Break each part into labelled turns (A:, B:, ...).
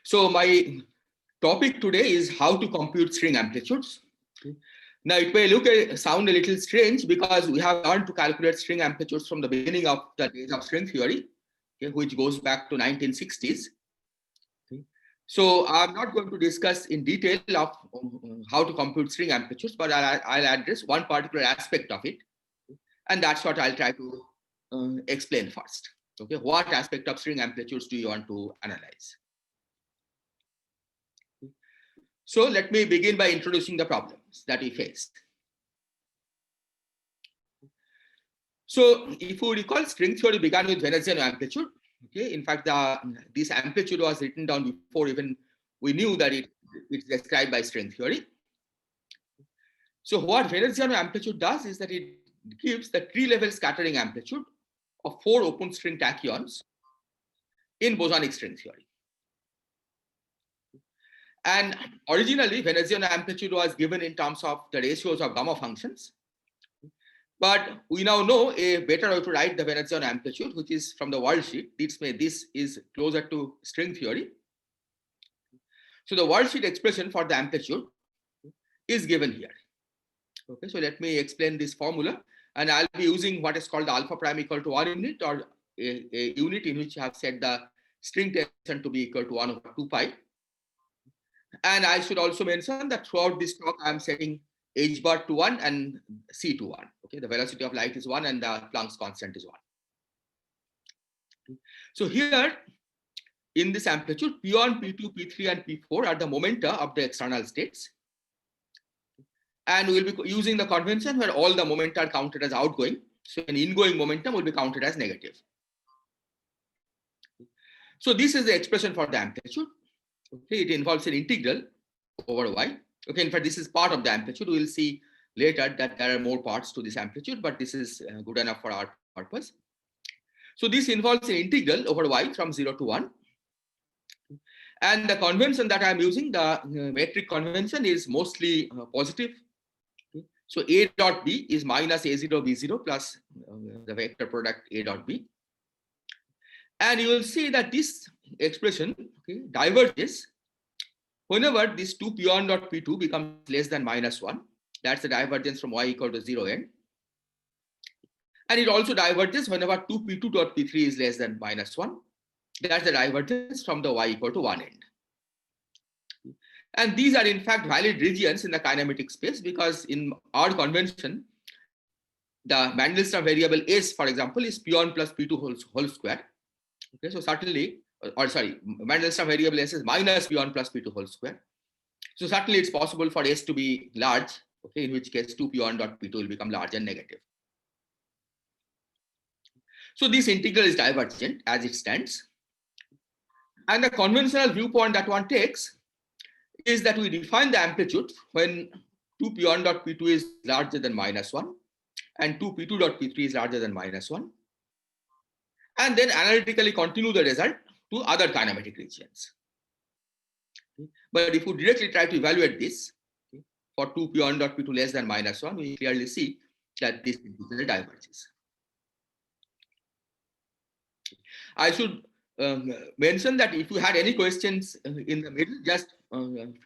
A: So my topic today is how to compute string amplitudes. Now it may sound a little strange because we have learned to calculate string amplitudes from the beginning of the days of string theory, which goes back to 1960s. So I'm not going to discuss in detail of how to compute string amplitudes, but I'll address one particular aspect of it, and that's what I'll try to explain first. Okay, what aspect of string amplitudes do you want to analyze? So let me begin by introducing the problems that we face. So if you recall, string theory began with Veneziano amplitude. Okay, in fact, this amplitude was written down before even we knew that it's described by string theory. So what Veneziano amplitude does is that it gives the tree-level scattering amplitude of 4 open string tachyons in bosonic string theory. And originally, Veneziano amplitude was given in terms of the ratios of gamma functions. But we now know a better way to write the Veneziano amplitude, which is from the worldsheet. This is closer to string theory. So the worldsheet expression for the amplitude is given here. Okay, so let me explain this formula. And I'll be using what is called the alpha prime equal to 1 unit, or a unit in which I have set the string tension to be equal to 1 over 2 pi. And I should also mention that throughout this talk, I'm setting h bar to 1 and c to 1. Okay, the velocity of light is 1 and the Planck's constant is 1. So here in this amplitude, P1, P2, P3, and P4 are the momenta of the external states. And we'll be using the convention where all the momenta are counted as outgoing. So an ingoing momentum will be counted as negative. So this is the expression for the amplitude. Okay, it involves an integral over y. Okay, in fact, this is part of the amplitude. We'll see later that there are more parts to this amplitude, but this is good enough for our purpose. So this involves an integral over y from 0 to 1. And the convention that I'm using, the metric convention, is mostly positive. So A dot B is minus A0 B0 plus the vector product A dot B. And you will see that this expression diverges whenever this 2 P1 dot P2 becomes less than minus 1. That's the divergence from y equal to 0 end. And it also diverges whenever 2 P2 dot P3 is less than minus 1. That's the divergence from the y equal to 1 end. And these are in fact valid regions in the kinematic space, because in our convention, the Mandelstam variable S, for example, is P1 plus P2 whole square. Okay, so certainly, Mandelstam variable S is minus P1 plus P2 whole square. So certainly it's possible for S to be large, okay, in which case 2 P1 dot P2 will become large and negative. So this integral is divergent as it stands. And the conventional viewpoint that one takes is that we define the amplitude when 2 P1 dot P2 is larger than minus 1 and 2 P2 dot P3 is larger than minus 1. And then analytically continue the result to other kinematic regions. But if we directly try to evaluate this for 2 P1 dot P2 less than minus 1, we clearly see that this integral diverges. I should mention that if you had any questions in the middle, just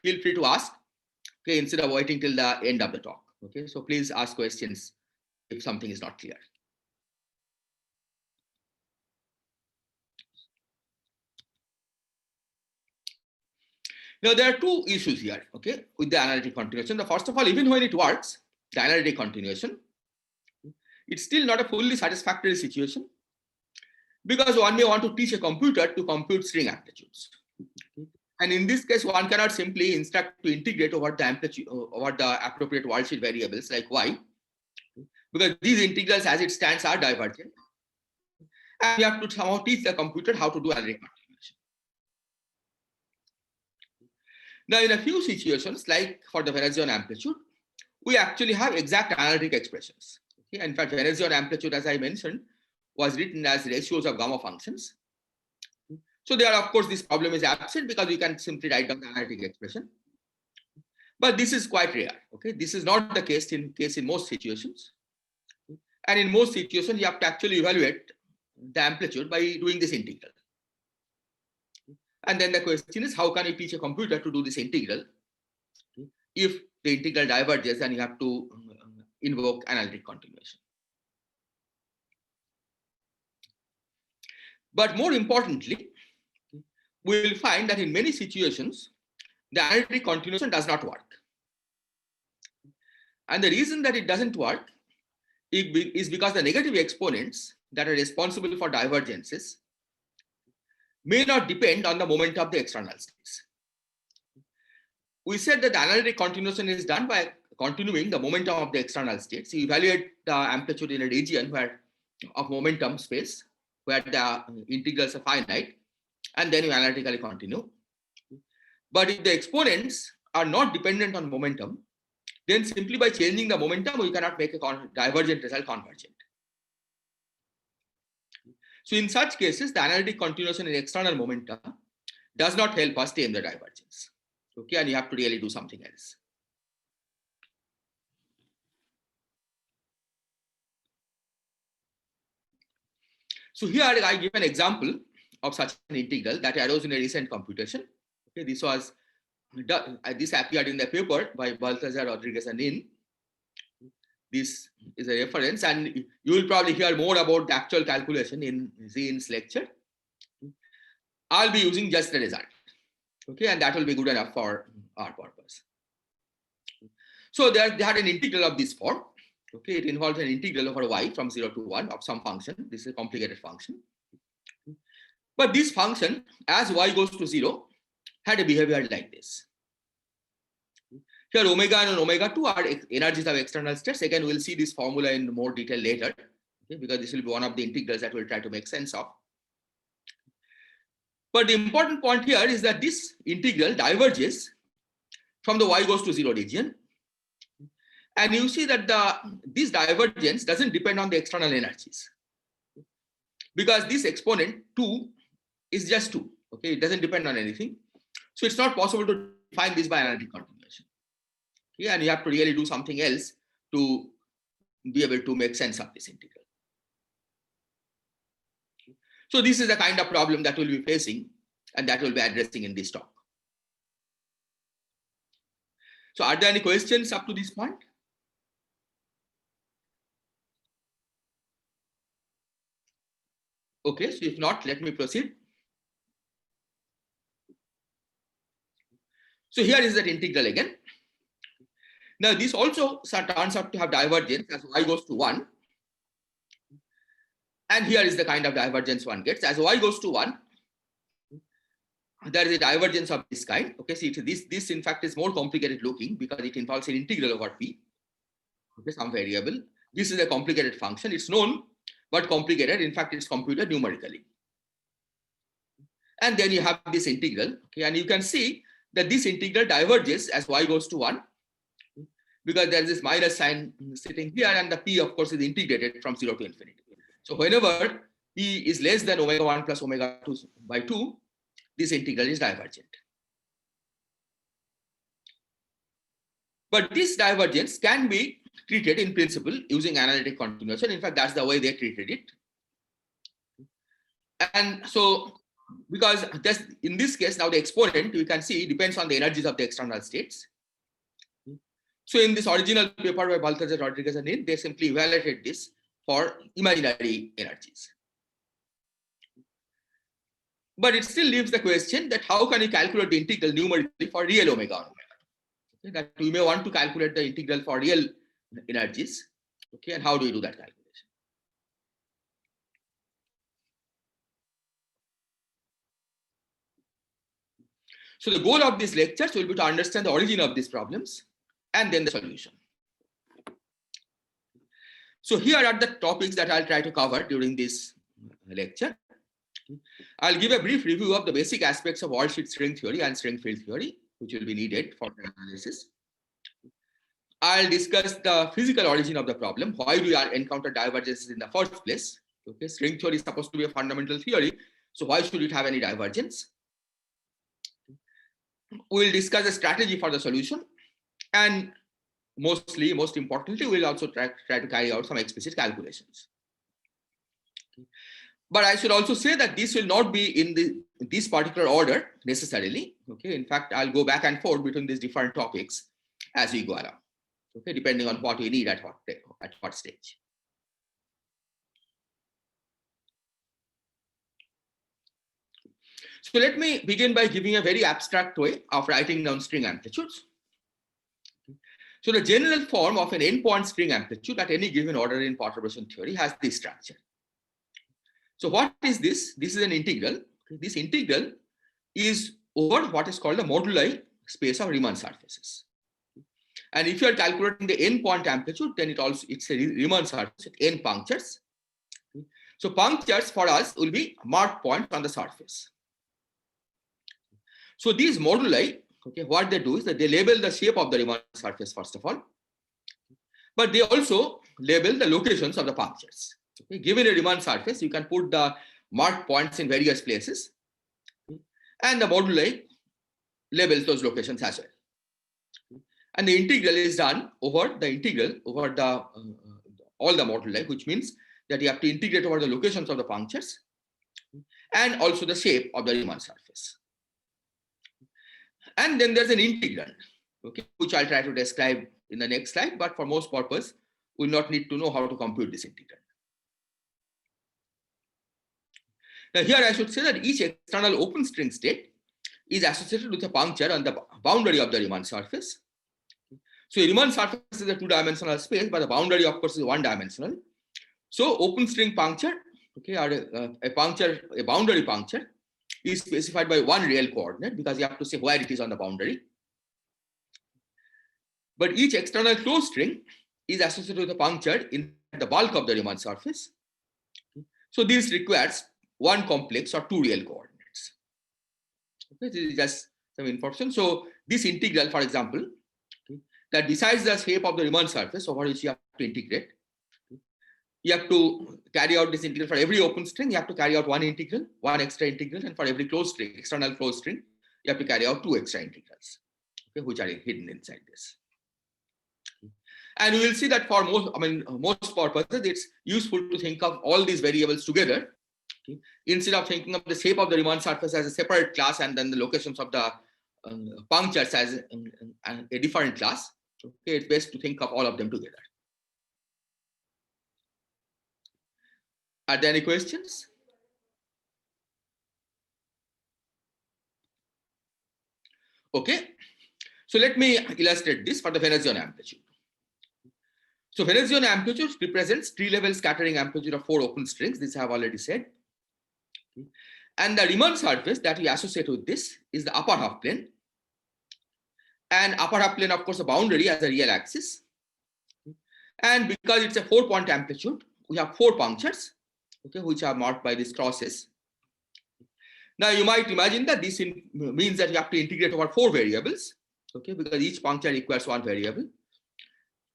A: feel free to ask, okay, instead of waiting till the end of the talk. Okay, so please ask questions if something is not clear. Now there are two issues here, okay, with the analytic continuation. The first of all, even when it works, the analytic continuation, it's still not a fully satisfactory situation, because one may want to teach a computer to compute string amplitudes. And in this case, one cannot simply instruct to integrate over the amplitude over the appropriate worldsheet variables like y, because these integrals as it stands are divergent. And we have to somehow teach the computer how to do analytic continuation. Now, in a few situations, like for the Veneziano amplitude, we actually have exact analytic expressions. Okay? In fact, Veneziano amplitude, as I mentioned, was written as ratios of gamma functions. So there, of course, this problem is absent because you can simply write down the analytic expression. But this is quite rare. Okay, this is not the case in most situations. And in most situations, you have to actually evaluate the amplitude by doing this integral. And then the question is, how can you teach a computer to do this integral? If the integral diverges, then you have to invoke analytic continuation. But more importantly, we will find that in many situations, the analytic continuation does not work. And the reason that it doesn't work is because the negative exponents that are responsible for divergences may not depend on the moment of the external states. We said that the analytic continuation is done by continuing the momentum of the external states. You evaluate the amplitude in a region of momentum space where the integrals are finite, and then you analytically continue. But if the exponents are not dependent on momentum, then simply by changing the momentum, we cannot make a divergent result convergent. So in such cases, the analytic continuation in external momentum does not help us tame the divergence. Okay, and you have to really do something else. So here I give an example of such an integral that arose in a recent computation. Okay, this appeared in the paper by Balthazar, Rodriguez, and Nin. This is a reference, and you will probably hear more about the actual calculation in Zin's lecture. I'll be using just the result. Okay, and that will be good enough for our purpose. So they had an integral of this form. Okay, it involves an integral over y from 0 to 1 of some function. This is a complicated function. But this function, as y goes to 0, had a behavior like this. Here, omega and omega 2 are energies of external states. Again, we'll see this formula in more detail later, okay, because this will be one of the integrals that we'll try to make sense of. But the important point here is that this integral diverges from the y goes to 0 region. And you see that this divergence doesn't depend on the external energies, because this exponent 2 is just 2. Okay, it doesn't depend on anything. So it's not possible to find this by analytic continuation. Okay, and you have to really do something else to be able to make sense of this integral. So this is the kind of problem that we'll be facing and that we'll be addressing in this talk. So are there any questions up to this point? Okay, so if not, let me proceed. So here is that integral again. Now this also turns out to have divergence as y goes to 1. And here is the kind of divergence one gets. As y goes to 1, there is a divergence of this kind. Okay, see, this in fact is more complicated looking because it involves an integral over p, okay, some variable. This is a complicated function. It's known, but complicated. In fact, it's computed numerically. And then you have this integral, okay, and you can see that this integral diverges as y goes to 1, because there's this minus sign sitting here, and the p, of course, is integrated from 0 to infinity. So whenever p is less than omega 1 plus omega 2 by 2, this integral is divergent. But this divergence can be treated in principle using analytic continuation. In fact, that's the way they treated it. And so, because just in this case, now the exponent, you can see, depends on the energies of the external states. So in this original paper by Balthazar, Rodriguez, and Nin, they simply evaluated this for imaginary energies. But it still leaves the question that how can you calculate the integral numerically for real omega on omega? Okay, that we may want to calculate the integral for real energies. Okay, and how do you do that calculation? So the goal of these lectures will be to understand the origin of these problems and then the solution. So here are the topics that I'll try to cover during this lecture. I'll give a brief review of the basic aspects of worldsheet string theory and string field theory, which will be needed for the analysis. I'll discuss the physical origin of the problem. Why do we encounter divergences in the first place? Okay, string theory is supposed to be a fundamental theory, so why should it have any divergence? We'll discuss a strategy for the solution, and most importantly, we'll also try to carry out some explicit calculations. But I should also say that this will not be in this particular order necessarily. Okay, in fact, I'll go back and forth between these different topics as we go along. Okay, depending on what we need at what stage. So let me begin by giving a very abstract way of writing down string amplitudes. So the general form of an n-point string amplitude at any given order in perturbation theory has this structure. So what is this? This is an integral. This integral is over what is called the moduli space of Riemann surfaces. And if you are calculating the n-point amplitude, then it's a Riemann surface with n punctures. So punctures for us will be marked points on the surface. So these moduli, okay, what they do is that they label the shape of the Riemann surface first of all, but they also label the locations of the punctures. Okay, given a Riemann surface, you can put the marked points in various places, and the moduli labels those locations as well. And the integral is done over the integral over the all the moduli, which means that you have to integrate over the locations of the punctures and also the shape of the Riemann surface. And then there's an integral, okay, which I'll try to describe in the next slide, but for most purpose, we'll not need to know how to compute this integral. Now here I should say that each external open string state is associated with a puncture on the boundary of the Riemann surface. So a Riemann surface is a two-dimensional space, but the boundary, of course, is one-dimensional. So open string puncture, okay, or a boundary puncture is specified by one real coordinate because you have to say where it is on the boundary. But each external closed string is associated with a puncture in the bulk of the Riemann surface. So this requires one complex or two real coordinates. Okay, this is just some information. So this integral, for example, okay, that decides the shape of the Riemann surface over which you have to integrate. You have to carry out this integral for every open string. You have to carry out one integral, one extra integral, and for every closed string, external closed string, you have to carry out two extra integrals, okay, which are hidden inside this. And we will see that for most purposes, it's useful to think of all these variables together, okay, instead of thinking of the shape of the Riemann surface as a separate class and then the locations of the punctures as a different class. Okay, it's best to think of all of them together. Are there any questions? Okay, so let me illustrate this for the Venezian amplitude. So Venezian amplitude represents tree-level scattering amplitude of 4 open strings. This I have already said. And the Riemann surface that we associate with this is the upper half plane. And upper half plane, of course, the boundary as a real axis. And because it's a 4-point amplitude, we have 4 punctures, okay, which are marked by these crosses. Now you might imagine that this means that you have to integrate over 4 variables, okay, because each puncture requires 1 variable.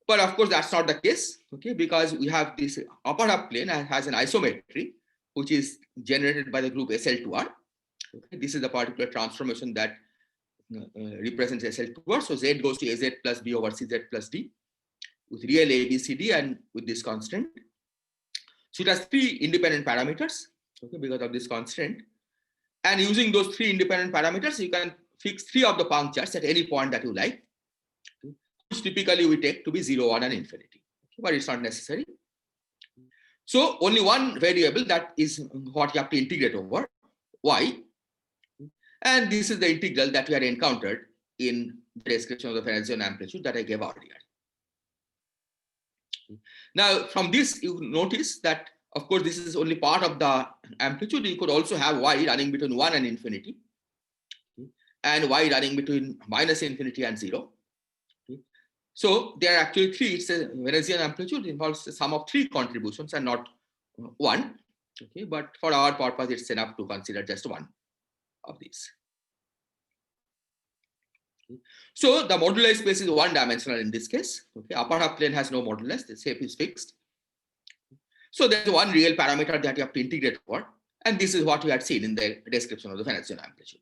A: But of course, that's not the case, okay, because we have this upper half plane has an isometry, which is generated by the group SL2R. Okay, this is the particular transformation that represents SL2R. So Z goes to AZ plus B over CZ plus D with real A, B, C, D, and with this constraint. So it has 3 independent parameters, okay, because of this constraint. And using those 3 independent parameters, you can fix 3 of the punctures at any point that you like, which typically we take to be 0, 1, and infinity, okay, but it's not necessary. So only one variable, that is what you have to integrate over, y. And this is the integral that we had encountered in the description of the Venezian amplitude that I gave earlier. Now, from this, you notice that, of course, this is only part of the amplitude. You could also have y running between 1 and infinity, and y running between minus infinity and 0. So there are actually 3. It's a Venezian amplitude involves the sum of 3 contributions and not 1. Okay, but for our purpose, it's enough to consider just one of these. Okay. So the moduli space is one-dimensional in this case. Okay, upper half plane has no modulus. The shape is fixed. So there's one real parameter that you have to integrate over, and this is what we had seen in the description of the Venezian amplitude.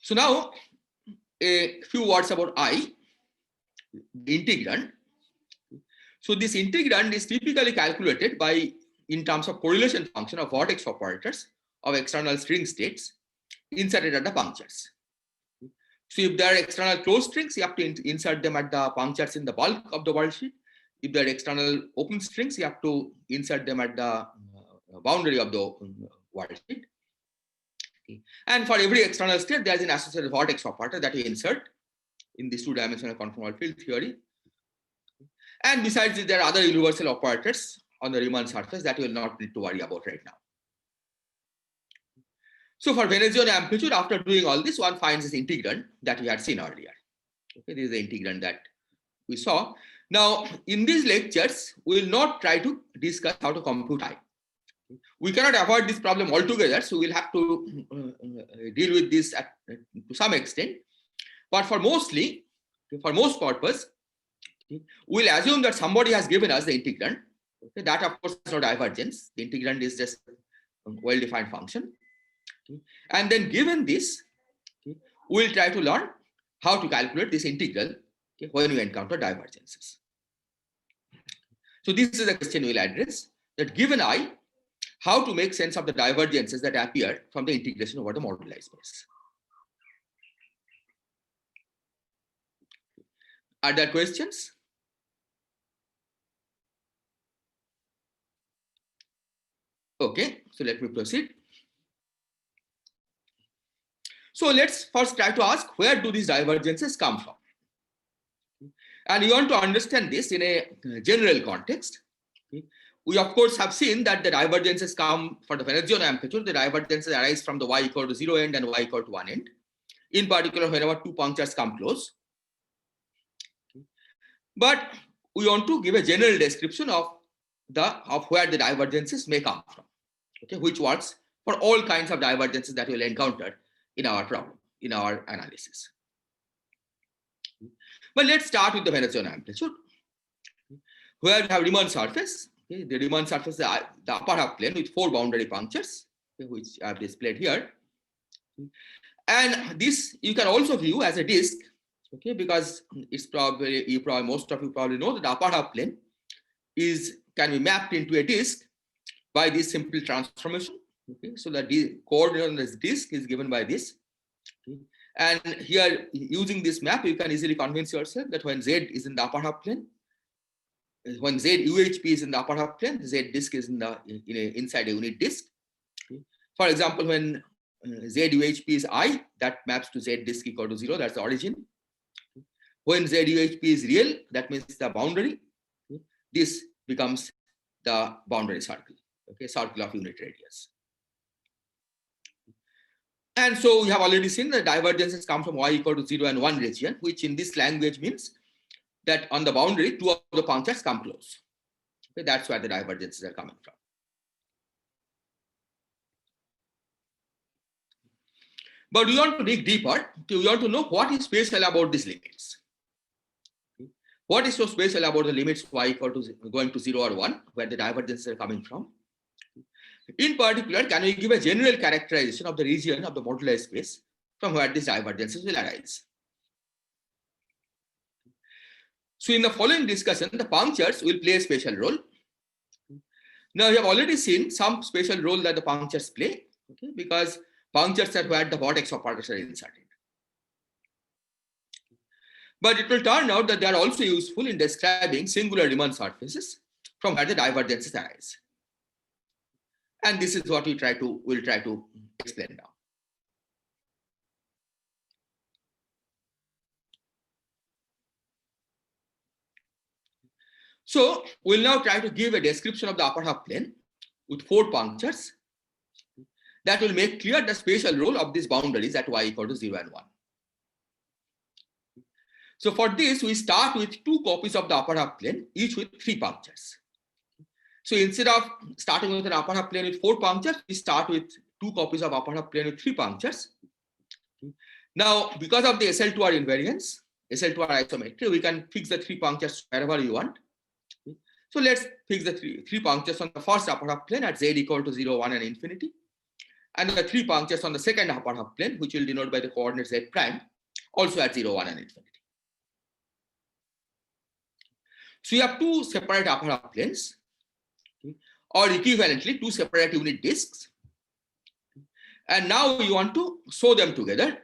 A: So now a few words about I. the integrand. So this integrand is typically calculated by in terms of correlation function of vortex operators of external string states inserted at the punctures. So if there are external closed strings, you have to insert them at the punctures in the bulk of the world sheet. If there are external open strings, you have to insert them at the boundary of the world sheet. And for every external state, there is an associated vortex operator that you insert in this two-dimensional conformal field theory. And besides this, there are other universal operators on the Riemann surface that you will not need to worry about right now. So for Venezian amplitude, after doing all this, one finds this integrand that we had seen earlier. Okay, this is the integrand that we saw. Now, in these lectures, we will not try to discuss how to compute I. We cannot avoid this problem altogether, so we'll have to deal with this to some extent. But for most purpose, we'll assume that somebody has given us the integrand. Okay, that of course is no divergence. The integrand is just a well-defined function. Okay. And then given this, okay, we'll try to learn how to calculate this integral, okay, when we encounter divergences. So this is a question we'll address, that given I, how to make sense of the divergences that appear from the integration over the moduli space. Are there questions? Okay, so let me proceed. So let's first try to ask, where do these divergences come from? And you want to understand this in a general context. We of course have seen that the divergences come for the Venezian amplitude. The divergences arise from the y equal to 0 end and y equal to 1 end. In particular, whenever two punctures come close. But we want to give a general description of where the divergences may come from. Okay, which works for all kinds of divergences that we'll encounter in our problem, in our analysis. But let's start with the Venezian amplitude, where we have Riemann surface. Okay, the Riemann surface is the upper half plane with 4 boundary punctures, okay, which I have displayed here. And this you can also view as a disk, okay, because it's probably most of you probably know that the upper half plane can be mapped into a disk by this simple transformation. Okay, so the coordinate on this disk is given by this. Okay. And here, using this map, you can easily convince yourself that when Z is in the upper half plane, when Z UHP is in the upper half plane, Z disk is inside a unit disk. Okay. For example, when Z UHP is I, that maps to Z disk equal to 0, that's the origin. When Z UHP is real, that means the boundary. Okay. This becomes the boundary circle, okay, circle of unit radius. And so we have already seen the divergences come from y equal to 0 and 1 region, which in this language means that on the boundary, 2 of the punctures come close. Okay, that's where the divergences are coming from. But we want to dig deeper. We want to know what is special about these limits. What is so special about the limits y equal to going to 0 or 1, where the divergences are coming from? In particular, can we give a general characterization of the region of the moduli space from where these divergences will arise? So in the following discussion, the punctures will play a special role. Now we have already seen some special role that the punctures play, okay, because punctures are where the vortex operators are inserted. But it will turn out that they are also useful in describing singular Riemann surfaces from where the divergences arise. And this is what we'll try to explain now. So we'll now try to give a description of the upper half plane with 4 punctures that will make clear the spatial role of these boundaries at y equal to 0 and 1. So for this, we start with 2 copies of the upper half plane, each with 3 punctures. So instead of starting with an upper half plane with 4 punctures, we start with 2 copies of upper half plane with 3 punctures. Now, because of the SL2R invariance, SL2R isometry, we can fix the 3 punctures wherever you want. So let's fix the 3 punctures on the first upper half plane at Z equal to 0, 1, and infinity. And the 3 punctures on the second upper half plane, which will denote by the coordinate Z prime, also at 0, 1, and infinity. So you have two separate upper half planes, okay, or equivalently two separate unit disks. And now you want to sew them together.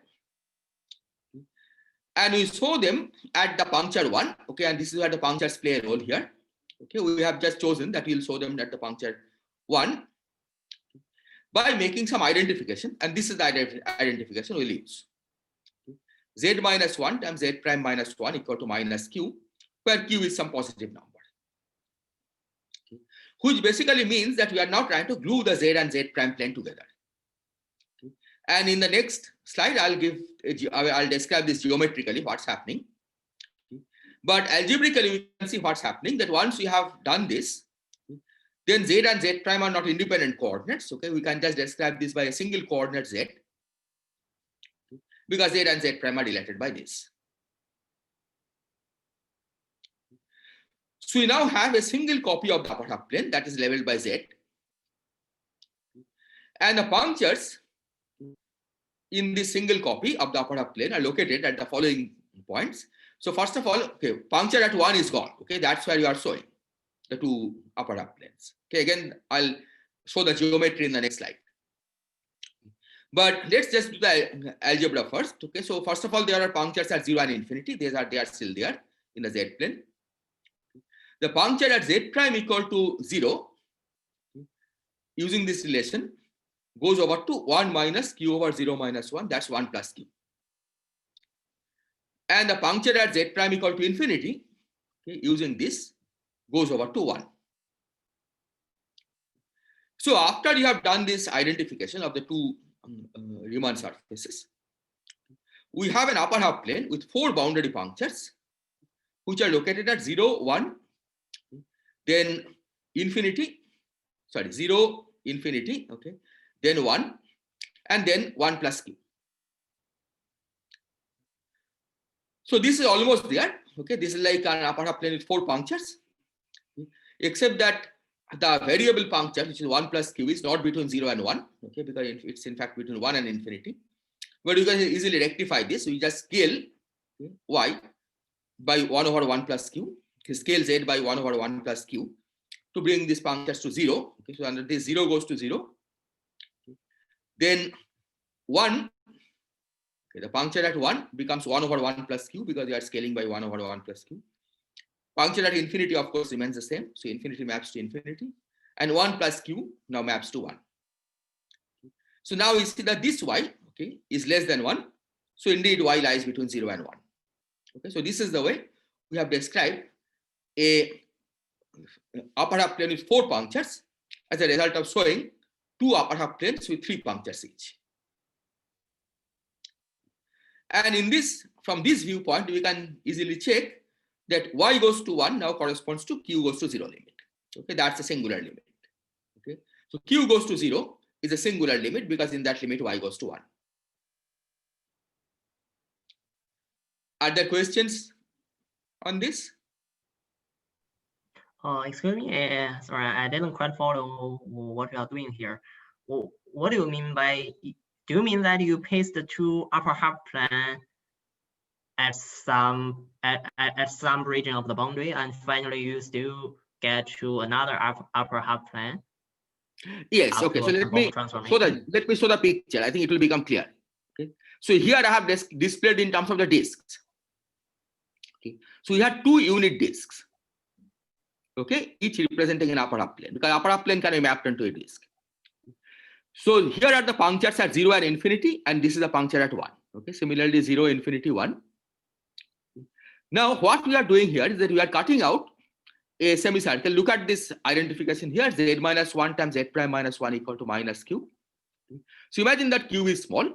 A: And we sew them at the puncture 1. Okay, and this is where the punctures play a role here. Okay, we have just chosen that we'll sew them at the puncture 1 by making some identification. And this is the identification we'll use. Z minus 1 times Z prime minus 1 equal to minus Q, where Q is some positive number. Okay, which basically means that we are now trying to glue the Z and Z prime plane together. Okay, and in the next slide, I'll describe this geometrically, what's happening. Okay, but algebraically, we can see what's happening, that once we have done this, then Z and Z prime are not independent coordinates. Okay, we can just describe this by a single coordinate Z, because Z and Z prime are related by this. So we now have a single copy of the upper half plane that is labeled by Z. And the punctures in this single copy of the upper half plane are located at the following points. So first of all, okay, puncture at 1 is gone. Okay, that's where you are showing the two upper half planes. Okay, again, I'll show the geometry in the next slide. But let's just do the algebra first. Okay, so first of all, there are punctures at 0 and infinity. They are still there in the Z plane. The puncture at Z prime equal to 0, using this relation, goes over to 1 minus Q over 0 minus 1. That's 1 plus Q. And the puncture at Z prime equal to infinity, okay, using this, goes over to 1. So after you have done this identification of the two Riemann surfaces, we have an upper half plane with 4 boundary punctures, which are located at 0, 1, then infinity, 0, infinity, okay, then 1, and then 1 plus Q. So this is almost there. Okay, this is like an upper half plane with 4 punctures, except that the variable puncture, which is 1 plus Q, is not between 0 and 1, okay, because it's in fact between 1 and infinity. But you can easily rectify this. We just scale y by 1 over 1 plus Q, scale Z by 1 over 1 plus Q to bring these punctures to 0. Okay, so under this 0 goes to 0. Then 1, okay, the puncture at 1 becomes 1 over 1 plus Q because we are scaling by 1 over 1 plus Q. Puncture at infinity, of course, remains the same. So infinity maps to infinity. And 1 plus Q now maps to 1. So now we see that this y, okay, is less than 1. So indeed, y lies between 0 and 1. Okay, so this is the way we have described a upper half plane with 4 punctures as a result of showing 2 upper half planes with 3 punctures each. And in this, from this viewpoint, we can easily check that y goes to 1 now corresponds to q goes to 0 limit. Okay, that's a singular limit. Okay, so q goes to 0 is a singular limit because in that limit y goes to 1. Are there questions on this?
B: Excuse me, sorry, I didn't quite follow what you are doing here. What do you mean by, do you mean that you paste the 2 upper half plane at some region of the boundary and finally you still get to another upper half plane?
A: Yes, okay, so let me show the picture. I think it will become clear. Okay, so here I have displayed in terms of the disks. Okay, so we have 2 unit disks. Okay, each representing an upper half plane because upper half plane can be mapped into a disk. So here are the punctures at 0 and infinity, and this is the puncture at 1. Okay, similarly 0, infinity, 1. Now what we are doing here is that we are cutting out a semicircle. Look at this identification here, z minus 1 times z prime minus 1 equal to minus q. So imagine that q is small.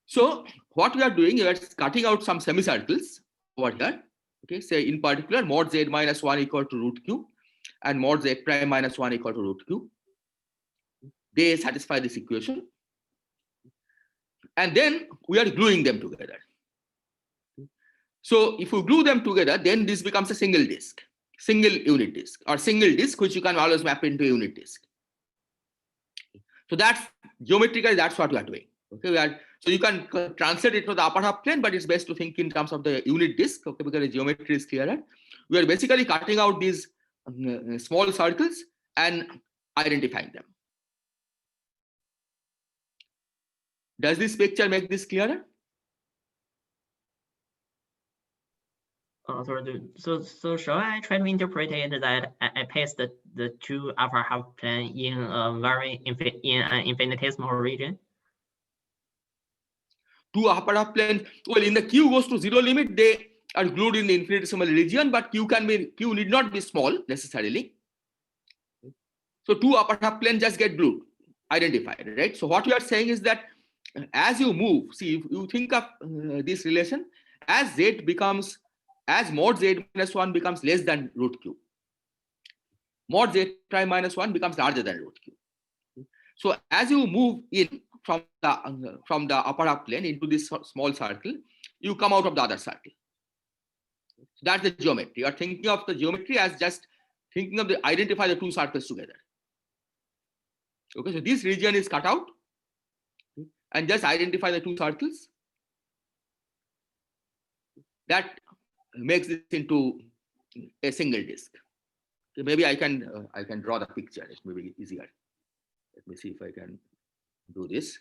A: So what we are doing, we are cutting out some semicircles over here. Okay, say in particular mod z minus 1 equal to root q and mod z prime minus 1 equal to root q. They satisfy this equation. And then we are gluing them together. So if you glue them together, then this becomes a single disk, single unit disk, or single disk, which you can always map into a unit disk. So that's geometrically, that's what we are doing. Okay, so you can translate it to the upper half plane, but it's best to think in terms of the unit disk, okay, because the geometry is clearer. We are basically cutting out these small circles and identifying them. Does this picture make this clearer?
B: So shall I try to interpret it that I paste the two upper half plane in a very in an infinitesimal region?
A: Two upper half planes. Well, in the Q goes to zero limit, they are glued in the infinitesimal region, but Q need not be small necessarily. So two upper half planes just get glued, identified, right? So what you are saying is that as you move, see, if you think of this relation, as mod z minus 1 becomes less than root q, mod z prime minus 1 becomes larger than root q. So as you move in from the upper half plane into this small circle, you come out of the other circle. So that's the geometry. You are thinking of the geometry as just thinking of identify the two circles together. Okay, so this region is cut out and just identify the two circles. That makes this into a single disk. Okay, maybe I can draw the picture. It may be easier. Let me see if I can do this.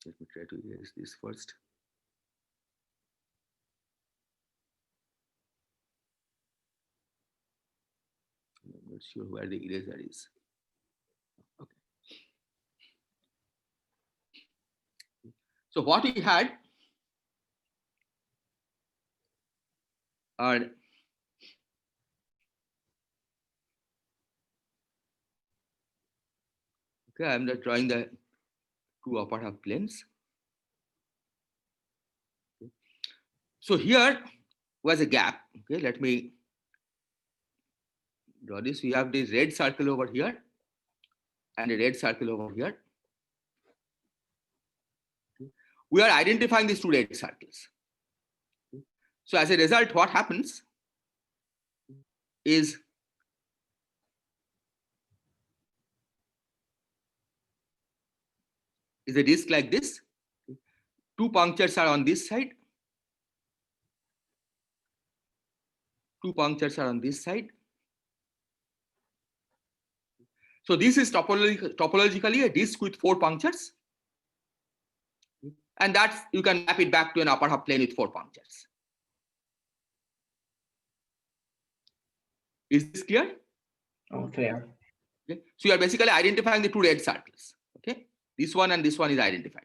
A: Let me try to erase this first. I'm not sure where the eraser is. Okay. So what we had are okay, I'm just drawing the two upper half planes. Okay. So here was a gap. Okay, let me draw this. We have this red circle over here and a red circle over here. Okay. We are identifying these two red circles. Okay. So as a result, what happens is a disk like this. Two punctures are on this side. Two punctures are on this side. So this is topologically a disk with four punctures. And that's, you can map it back to an upper half plane with four punctures. Is this clear?
B: Oh, clear.
A: Okay. So you are basically identifying the two red circles. Okay, this one and this one is identified.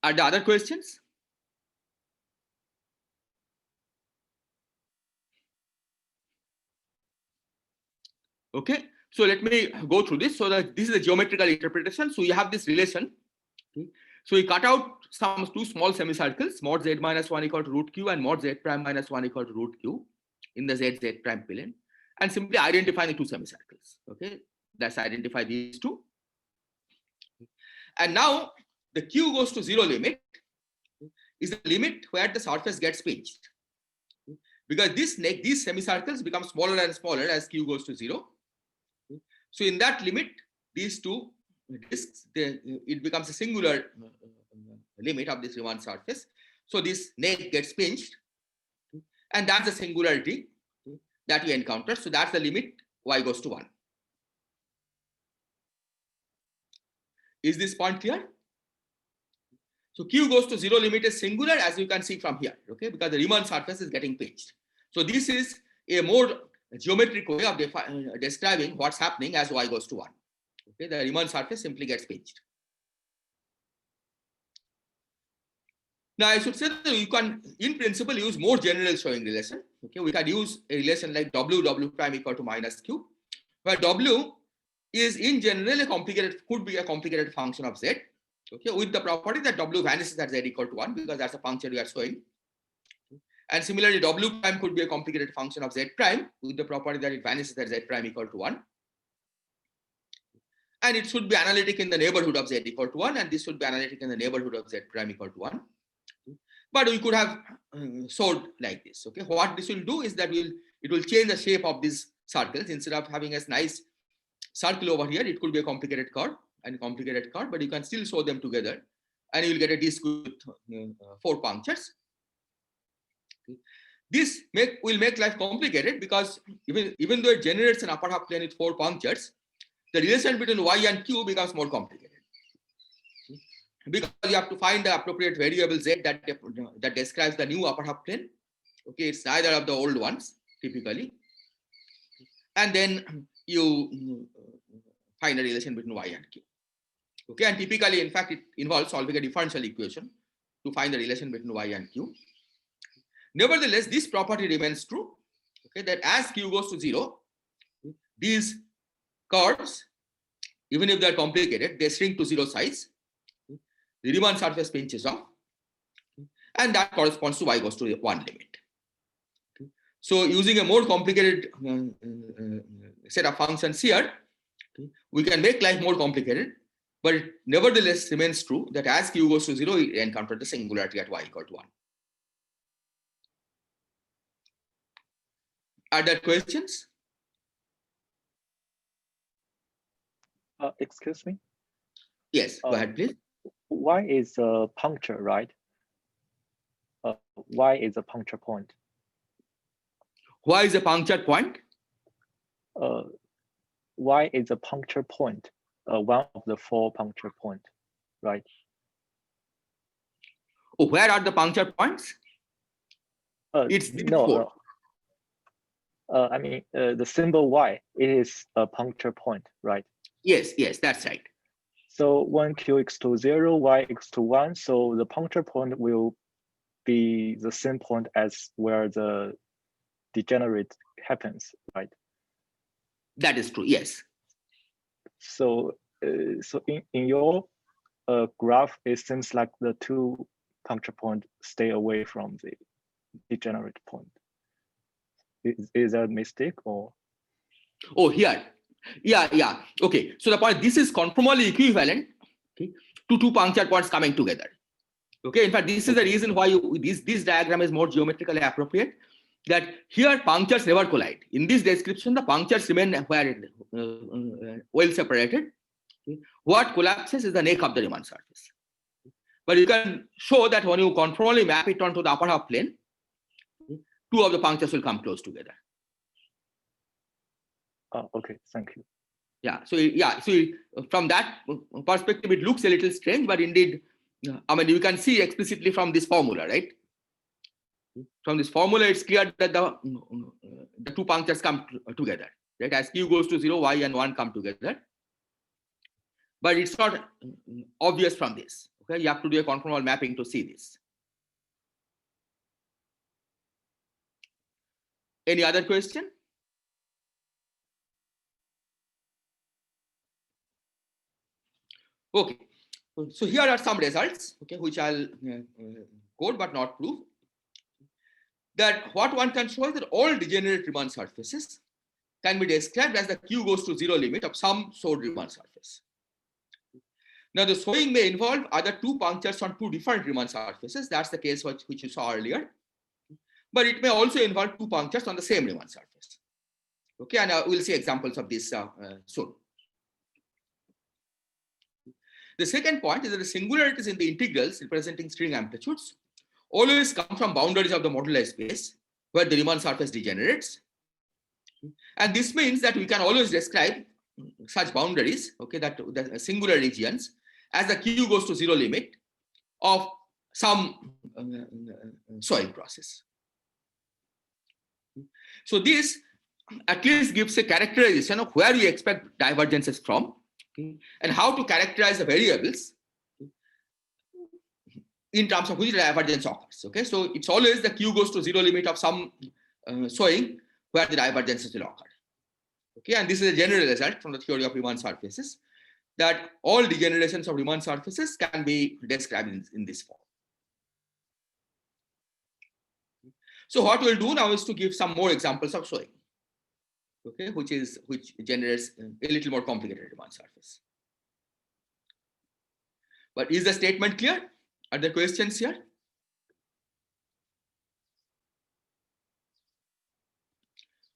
A: Are there other questions? Okay, so let me go through this. So that this is a geometrical interpretation. So you have this relation. Okay. So we cut out two small semicircles, mod z minus 1 equal to root q and mod z prime minus 1 equal to root q in the z prime plane, and simply identify the two semicircles. Okay, let's identify these two. And now the q goes to zero limit is the limit where the surface gets pinched. Because these semicircles become smaller and smaller as q goes to zero. So in that limit, these two disks, it becomes a singular limit of this Riemann surface. So this neck gets pinched, and that's the singularity that we encounter. So that's the limit y goes to 1. Is this point clear? So q goes to zero limit is singular, as you can see from here, okay, because the Riemann surface is getting pinched. So this is a more geometric way of describing what's happening as y goes to 1. Okay, the Riemann surface simply gets pinched. Now I should say that you can, in principle, use more general showing relation. Okay, we can use a relation like w prime equal to minus q, where w is in general a complicated, could be a complicated function of z. Okay, with the property that w vanishes at z equal to 1, because that's a function we are showing. And similarly, w prime could be a complicated function of z prime with the property that it vanishes at z prime equal to 1. And it should be analytic in the neighborhood of z equal to 1, and this should be analytic in the neighborhood of z prime equal to 1. but we could have showed like this. Okay, what this will do is that it will change the shape of these circles. Instead of having a nice circle over here, it could be a complicated curve and complicated curve, but you can still show them together, and you will get a disc with 4 punctures. Okay. This will make life complicated, because even though it generates an upper half plane with 4 punctures, the relation between y and q becomes more complicated, because you have to find the appropriate variable z that describes the new upper half plane. Okay, it's neither of the old ones typically, and then you find a relation between y and q. Okay, and typically, in fact, it involves solving a differential equation to find the relation between y and q. Nevertheless, this property remains true. Okay, that as q goes to 0, these curves, even if they are complicated, they shrink to 0 size. The Riemann surface pinches off, and that corresponds to y goes to 1 limit. So using a more complicated set of functions here, we can make life more complicated, but it nevertheless remains true that as q goes to 0, we encounter the singularity at y equal to 1. Are there questions?
C: Excuse me?
A: Yes, go ahead, please.
C: Y is a puncture, right? Y is a puncture point.
A: Y is a puncture point?
C: Y is a puncture point, one of the 4 puncture points, right?
A: Oh, where are the puncture points? It's
C: no. I mean, the symbol Y, it is a puncture point, right?
A: Yes, that's right.
C: So when q equals to 0, y equals to 1, so the puncture point will be the same point as where the degenerate happens, right?
A: That is true, yes.
C: So, in your graph, it seems like the 2 puncture points stay away from the degenerate point. Is that a mistake or?
A: Oh, here. Yeah. Okay. So the point, this is conformally equivalent, okay, to 2 puncture points coming together. Okay. In fact, this is the reason why this diagram is more geometrically appropriate. That here punctures never collide. In this description, the punctures remain where well separated. Okay. What collapses is the neck of the Riemann surface. But you can show that when you conformally map it onto the upper half plane, 2 of the punctures will come close together.
C: Okay, thank you.
A: Yeah, so from that perspective, it looks a little strange, but indeed, I mean, you can see explicitly from this formula, right? From this formula, it's clear that the 2 punctures come together, right? As q goes to 0, y and 1 come together. But it's not obvious from this. Okay, you have to do a conformal mapping to see this. Any other question? Okay, so here are some results, okay, which I'll quote but not prove. That what one can show is that all degenerate Riemann surfaces can be described as the q goes to 0 limit of some showed Riemann surface. Now, the showing may involve either 2 punctures on 2 different Riemann surfaces. That's the case which you saw earlier. But it may also involve 2 punctures on the same Riemann surface. Okay, and we'll see examples of this soon. The second point is that the singularities in the integrals representing string amplitudes always come from boundaries of the moduli space where the Riemann surface degenerates. And this means that we can always describe such boundaries, okay, that the singular regions, as the q goes to 0 limit of some showing process. So this at least gives a characterization of where we expect divergences from, okay, and how to characterize the variables in terms of which the divergence occurs. Okay, so it's always the q goes to 0 limit of some showing where the divergences will occur. Okay, and this is a general result from the theory of Riemann surfaces, that all degenerations of Riemann surfaces can be described in this form. So what we'll do now is to give some more examples of showing, okay, which generates a little more complicated Riemann surface. But is the statement clear? Are there questions here?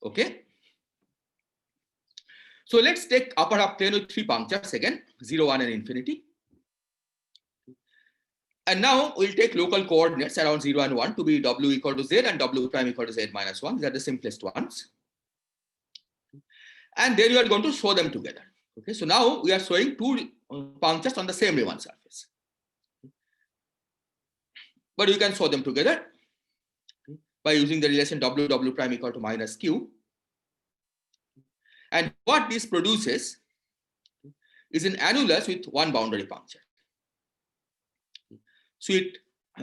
A: Okay. So let's take upper half plane with 3 punctures again, 0, 1, and infinity. And now we'll take local coordinates around 0 and 1 to be w equal to z and w prime equal to z minus 1. These are the simplest ones. And then you are going to show them together. Okay, so now we are showing 2 punctures on the same Riemann surface. But you can show them together by using the relation w prime equal to minus q. And what this produces is an annulus with 1 boundary puncture. So it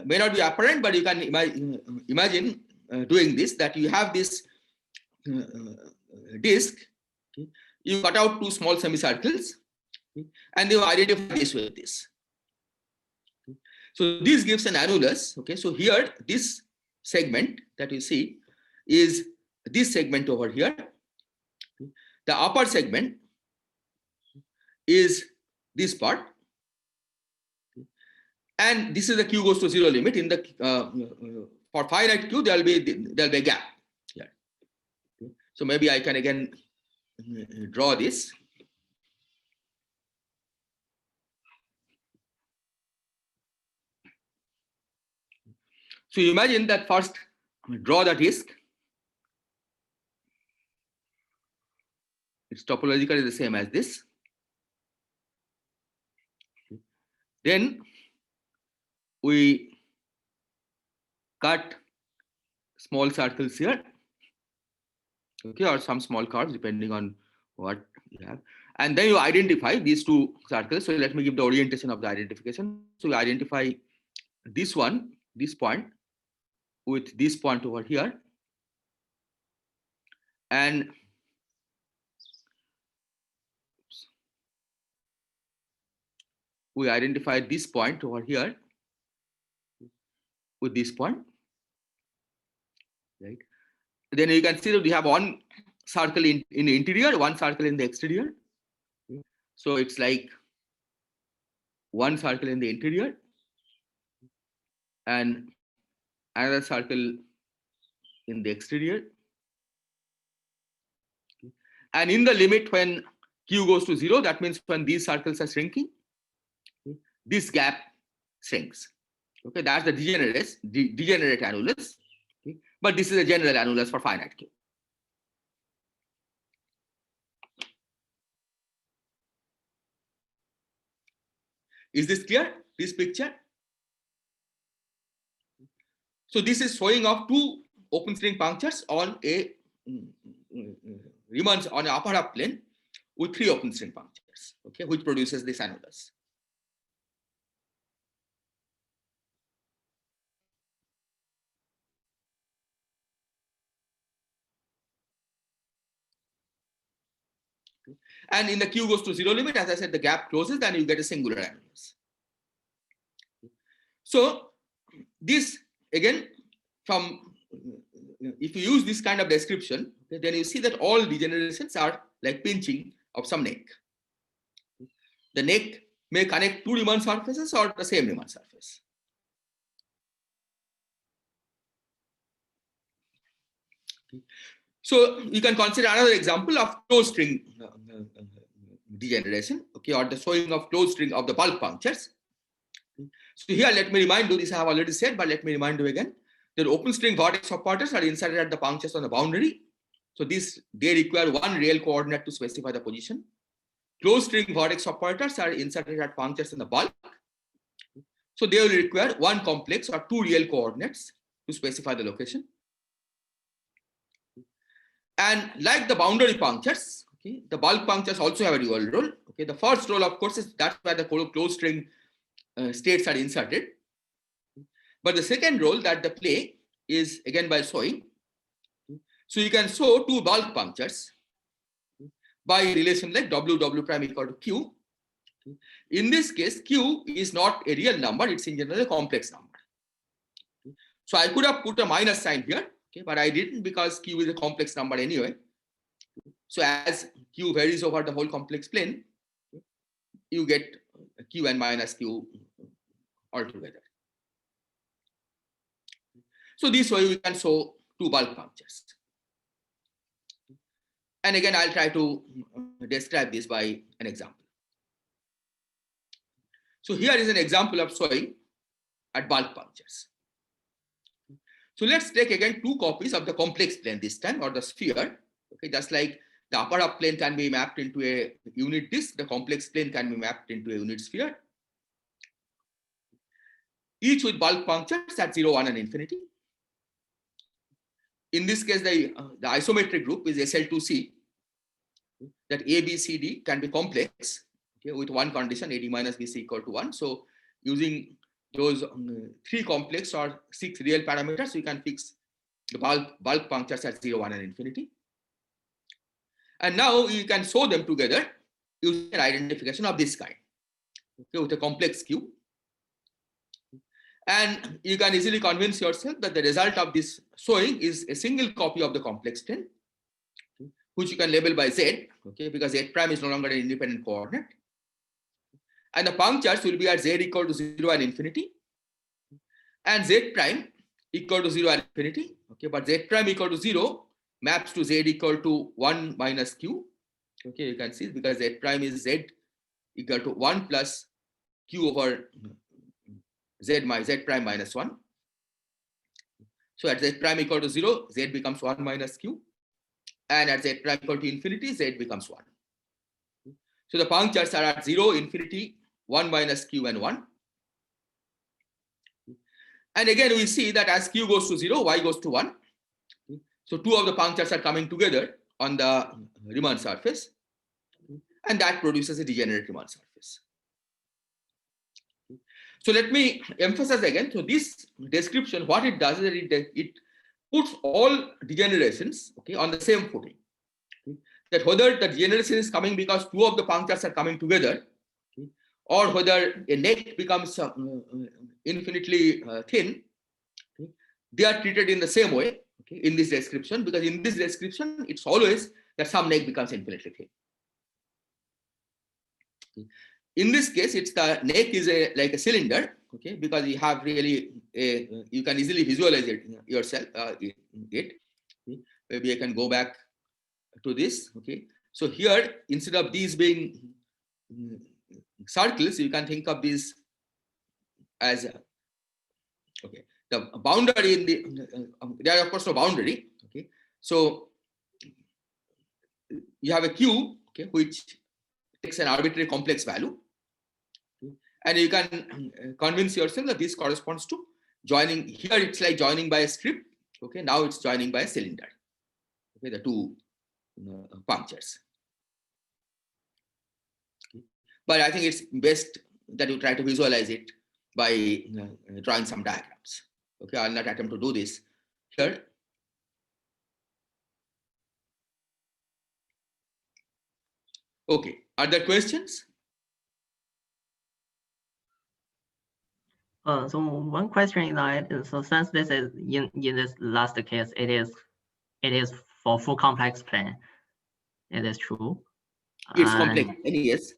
A: may not be apparent, but you can imagine doing this, that you have this disk, you cut out 2 small semicircles, and you identify this with this. So this gives an annulus. Okay, so here this segment that you see is this segment over here. The upper segment is this part, and this is the q goes to 0 limit. In the for finite q there will be a gap here. So maybe I can again draw this. So you imagine that first draw the disk. It's topologically the same as this. Then we cut small circles here, okay, or some small curves depending on what you have. And then you identify these 2 circles. So let me give the orientation of the identification. So we identify this one, this point, with this point over here. And we identify this point over here with this point, right? Then you can see that we have 1 circle in the interior, 1 circle in the exterior. So it's like 1 circle in the interior and another circle in the exterior. And in the limit when q goes to 0, that means when these circles are shrinking, this gap shrinks. Okay, that's the degenerate annulus. Okay? But this is a general annulus for finite q. Is this clear? This picture? So this is showing off 2 open string punctures on a Riemann on an upper half plane with 3 open string punctures, okay, which produces this annulus. And in the q goes to 0 limit, as I said, the gap closes, then you get a singular annulus. So this again, from if you use this kind of description, okay, then you see that all degenerations are like pinching of some neck. The neck may connect 2 Riemann surfaces or the same Riemann surface. So you can consider another example of closed string degeneration, okay, or the showing of closed string of the bulk punctures. So here, let me remind you, this I have already said, but let me remind you again, that open string vertex operators are inserted at the punctures on the boundary. So they require 1 real coordinate to specify the position. Closed string vertex operators are inserted at punctures in the bulk. So they will require 1 complex or 2 real coordinates to specify the location. And like the boundary punctures, okay, the bulk punctures also have a dual role. Okay, the first role, of course, is that's where the closed string states are inserted. But the second role that they play is again by showing. So you can show 2 bulk punctures by a relation like w prime equal to q. In this case, q is not a real number, it's in general a complex number. So I could have put a minus sign here, okay, but I didn't because q is a complex number anyway. So as q varies over the whole complex plane, you get q and minus q altogether. So this way we can show 2 bulk punctures. And again, I'll try to describe this by an example. So here is an example of showing at bulk punctures. So let's take again 2 copies of the complex plane this time, or the sphere. Okay, just like the upper half plane can be mapped into a unit disk, the complex plane can be mapped into a unit sphere. Each with bulk punctures at 0, 1, and infinity. In this case, the isometric group is SL2C. That A, B, C, D can be complex, okay, with one condition, AD minus BC equal to 1. So using those 3 complex or 6 real parameters, you can fix the bulk punctures at 0, 1, and infinity. And now you can show them together using an identification of this kind, okay, with a complex Q. And you can easily convince yourself that the result of this showing is a single copy of the complex plane, which you can label by Z, okay, because Z prime is no longer an independent coordinate. And the punctures will be at Z equal to 0 and infinity, and Z prime equal to 0 and infinity, okay, but Z prime equal to 0 maps to Z equal to 1 minus Q, okay, you can see, because Z prime is Z equal to 1 plus Q over Z prime minus 1. So at Z prime equal to 0, Z becomes 1 minus Q. And at Z prime equal to infinity, Z becomes 1. So the punctures are at 0, infinity, 1 minus Q, and 1. And again, we see that as Q goes to 0, Y goes to 1. So 2 of the punctures are coming together on the Riemann surface. And that produces a degenerate Riemann surface. So let me emphasize again. So this description, what it does is that it puts all degenerations, okay, on the same footing. Okay? That whether the degeneration is coming because 2 of the punctures are coming together, okay, or whether a neck becomes infinitely thin, okay, they are treated in the same way, okay, in this description, because in this description, it's always that some neck becomes infinitely thin. Okay. In this case, it's the neck is like a cylinder, okay, because you have really you can easily visualize it yourself. Okay. Maybe I can go back to this. Okay, so here instead of these being circles, you can think of these as okay. The boundary in the there are of course no boundary. Okay, so you have a Q, okay, which takes an arbitrary complex value. And you can convince yourself that this corresponds to joining. Here it's like joining by a strip. Okay, now it's joining by a cylinder. Okay, the 2 punctures. Okay. But I think it's best that you try to visualize it by drawing some diagrams. Okay, I'll not attempt to do this here. Okay, are there questions?
B: So one question is that, so since this is in this last case, it is for full complex plane. It is true.
A: It's complex, yes.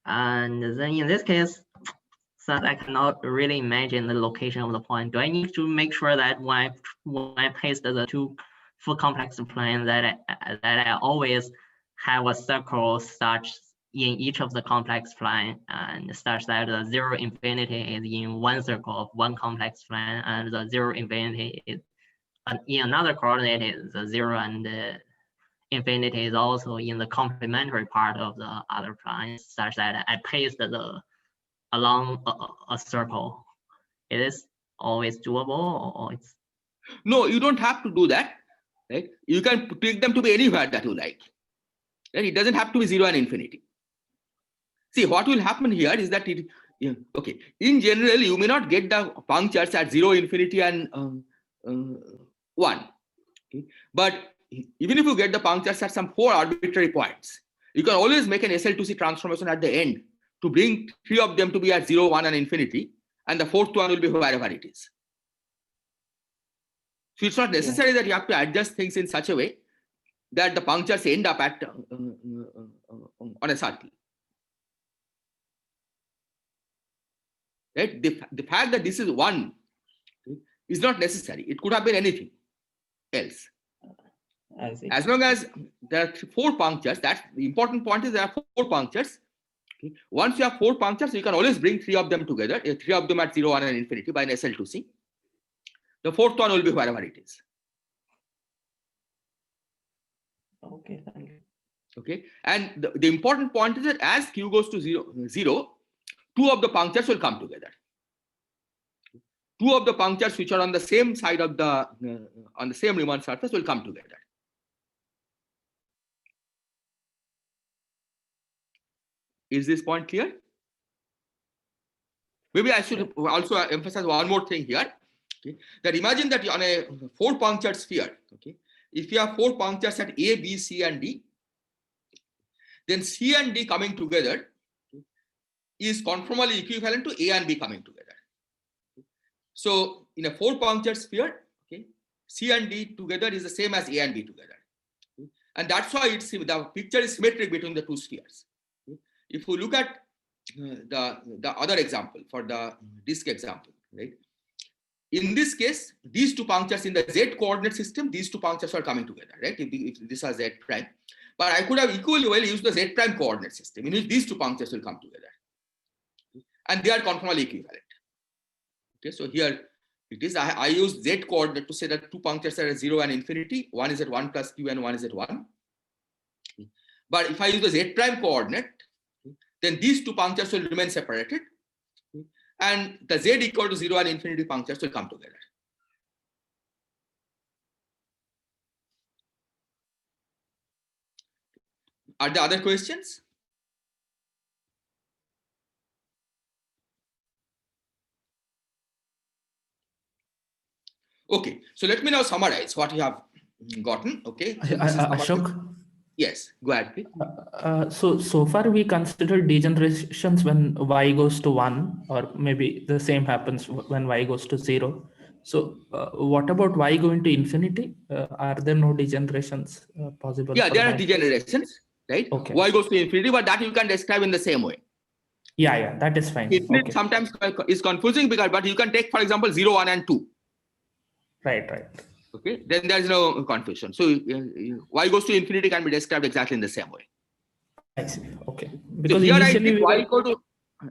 B: And then in this case, since I cannot really imagine the location of the point, do I need to make sure that when I place the 2 full complex plane that I always have a circle such in each of the complex plane, and such that the 0 infinity is in one circle of one complex plane, and the 0 infinity is in another coordinate is the 0 and infinity is also in the complementary part of the other plane, such that I place the along a circle. It is always doable, or it's
A: no, you don't have to do that, right? You can take them to be anywhere that you like. Right? It doesn't have to be 0 and infinity. See, what will happen here is that it, yeah, okay, in general, you may not get the punctures at 0, infinity, and 1. Okay? But even if you get the punctures at some 4 arbitrary points, you can always make an SL2C transformation at the end to bring 3 of them to be at 0, 1, and infinity, and the 4th one will be wherever it is. So it's not necessary that you have to adjust things in such a way that the punctures end up at on a circle. Right? The fact that this is 1 is not necessary. It could have been anything else.
B: I see.
A: As long as there are 4 punctures, that's the important point is there are 4 punctures. Okay. Once you have 4 punctures, you can always bring 3 of them together, 3 of them at 0, 1, and infinity by an SL2C. The 4th one will be wherever it is.
B: Okay, thank you.
A: Okay, and the important point is that as q goes to 0, 2 of the punctures will come together. 2 of the punctures which are on the same side of the on the same Riemann surface will come together. Is this point clear? Maybe I should also emphasize one more thing here. Okay, that imagine that on a 4 punctured sphere, okay, if you have 4 punctures at A, B, C, and D, then C and D coming together is conformally equivalent to A and B coming together. So in a 4 punctured sphere, okay, C and D together is the same as A and B together. And that's why it's the picture is symmetric between the 2 spheres. If you look at the other example for the disk example, right? In this case, these 2 punctures in the Z coordinate system, these 2 punctures are coming together, right? If this is Z prime. But I could have equally well used the Z prime coordinate system in which these 2 punctures will come together. And they are conformally equivalent. Okay, so here it is. I use Z coordinate to say that 2 punctures are at 0 and infinity. One is at 1 plus q and one is at 1. But if I use the Z prime coordinate, then these 2 punctures will remain separated. And the Z equal to 0 and infinity punctures will come together. Are there other questions? Okay, so let me now summarize what you have gotten. Okay, so this is
D: Ashok,
A: yes, go ahead, please.
D: so far we considered degenerations when y goes to 1, or maybe the same happens when y goes to 0. So what about y going to infinity? Are there no degenerations possible?
A: Yeah,
D: for
A: there are
D: y?
A: degenerations, right?
D: Okay.
A: Y goes to infinity, but that you can describe in the same way.
D: Yeah, that is fine.
A: Infinite
D: Okay.
A: sometimes is confusing because, but you can take, for example, 0, 1, and 2.
D: Right.
A: Okay, then there is no confusion. So y goes to infinity can be described exactly in the same way.
D: I see. Okay.
A: So
D: Because
A: here I
D: initially
A: did
D: we
A: y
D: were,
A: equal to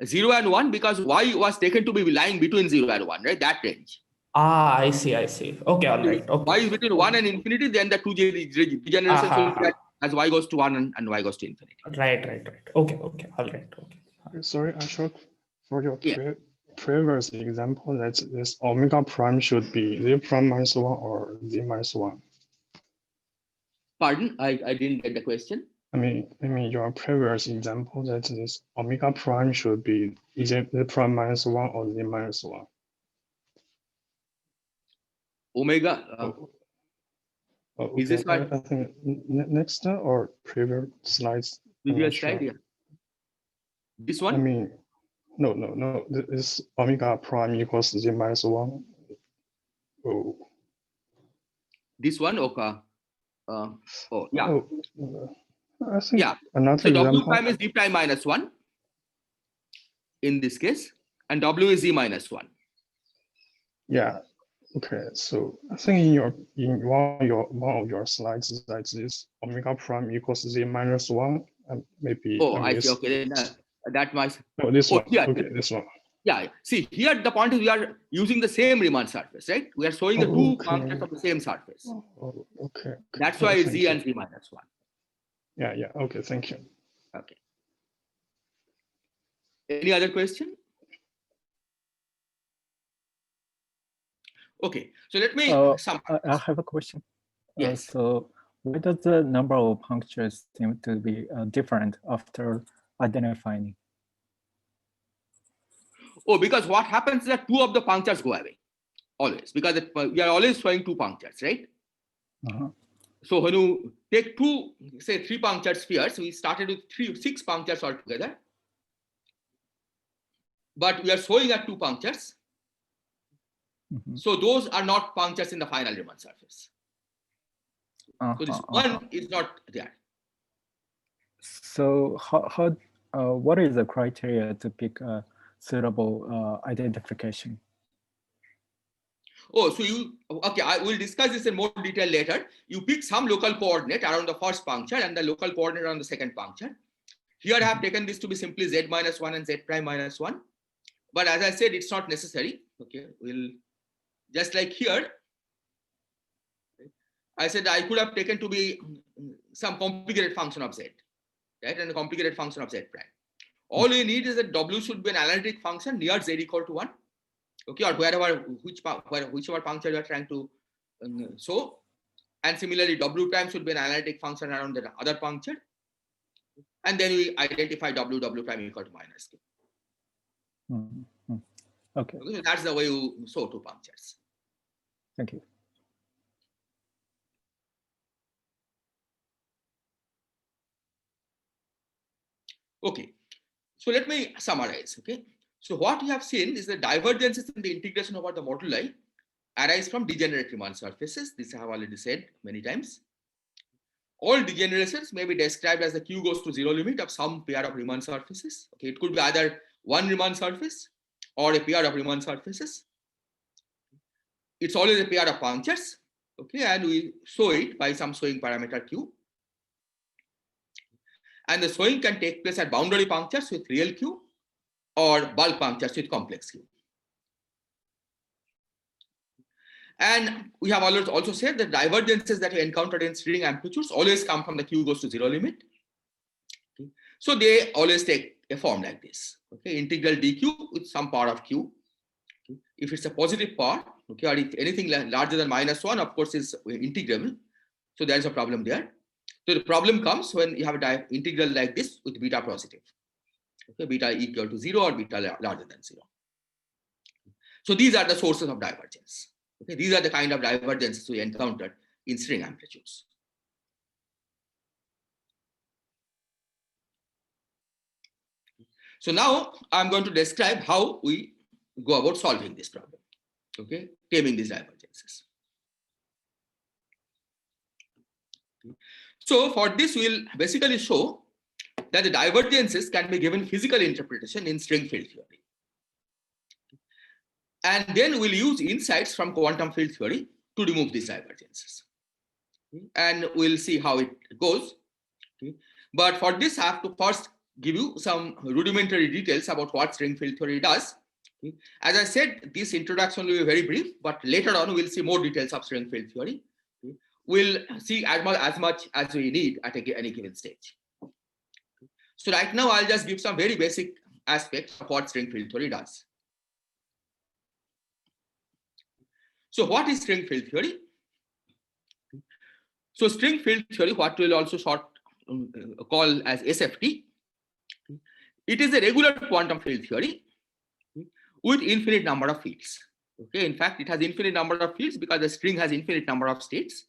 A: 0 and 1 because y was taken to be lying between 0 and 1, right? That range.
D: I see. Okay, all right.
A: If y is between 1 and infinity, then the 2 degenerations will be as y goes to 1 and y goes to infinity.
D: Right. Okay, all right. Okay.
C: Sorry, Ashok, for your
A: Yeah.
C: previous example, that this omega prime should be z prime minus 1 or z minus 1.
A: Pardon, I didn't get the question.
C: I mean your previous example that this omega prime should be z prime minus 1 or z minus 1.
A: Omega,
C: Okay.
A: is this right?
C: I think next or previous slides.
A: Previous
C: sure.
A: slide, yeah. This
C: I
A: one?
C: mean, no. This omega prime equals z minus 1. Oh.
A: This one, okay. Yeah.
C: I think
A: Yeah.
C: another
A: So W
C: example.
A: prime is D prime minus 1 in this case, and W is Z minus 1.
C: Yeah. Okay. So I think in one of your slides that this omega prime equals z minus 1, and maybe.
A: Oh, I see. Okay, then that might.
C: No, this one.
A: Yeah.
C: Okay, this one.
A: Yeah. See, here the point is we are using the same Riemann surface, right? We are showing the 2
C: Okay.
A: punctures of the same surface.
C: Oh, okay.
A: That's why it's
C: Thank
A: Z
C: you.
A: and Z minus 1.
C: Yeah. Okay. Thank you.
A: Okay. Any other question? Okay, so let me summarize.
E: I have a question.
A: Yes.
E: So why does the number of punctures seem to be different after identifying?
A: Oh, because what happens is that 2 of the punctures go away, always, because we are always showing 2 punctures, right? So when you take 2, say 3 punctured spheres, we started with 6 punctures altogether, but we are showing at 2 punctures. So those are not punctures in the final Riemann surface. So this one is not there.
E: So what is the criteria to pick a suitable identification?
A: Oh, so okay, I will discuss this in more detail later. You pick some local coordinate around the first puncture and the local coordinate around the second puncture. Here I have taken this to be simply z minus 1 and z prime minus 1. But as I said, it's not necessary. Okay, we'll just like here, I said I could have taken to be some complicated function of z, right? And a complicated function of z prime. All you need is that w should be an analytic function near z equal to 1. Okay, or whichever puncture you are trying to show. And similarly, w prime should be an analytic function around the other puncture. And then we identify w prime equal to minus q.
E: Okay.
A: So that's the way you show two punctures.
E: Thank you.
A: Okay, so let me summarize. Okay, so what we have seen is the divergences in the integration over the moduli arise from degenerate Riemann surfaces. This I have already said many times. All degenerations may be described as the q goes to 0 limit of some pair of Riemann surfaces. Okay, it could be either one Riemann surface or a pair of Riemann surfaces. It's always a pair of punctures. Okay, and we show it by some showing parameter q. And the showing can take place at boundary punctures with real q or bulk punctures with complex q. And we have also said that divergences that we encountered in string amplitudes always come from the q goes to 0 limit. Okay. So they always take a form like this. Okay, integral dq with some power of q. Okay. If it's a positive power, okay, or if anything larger than minus 1, of course, is integrable. So there's a problem there. So the problem comes when you have an integral like this with beta positive. Okay, beta equal to 0 or beta larger than 0. So these are the sources of divergence. Okay, these are the kind of divergences we encountered in string amplitudes. So now I'm going to describe how we go about solving this problem. Okay, taming these divergences. So for this, we'll basically show that the divergences can be given physical interpretation in string field theory. And then we'll use insights from quantum field theory to remove these divergences. And we'll see how it goes. But for this, I have to first give you some rudimentary details about what string field theory does. As I said, this introduction will be very brief, but later on we'll see more details of string field theory. We'll see as much as we need at any given stage. So right now, I'll just give some very basic aspects of what string field theory does. So what is string field theory? So string field theory, what we'll also call as SFT, it is a regular quantum field theory with infinite number of fields. Okay, in fact, it has infinite number of fields because the string has infinite number of states.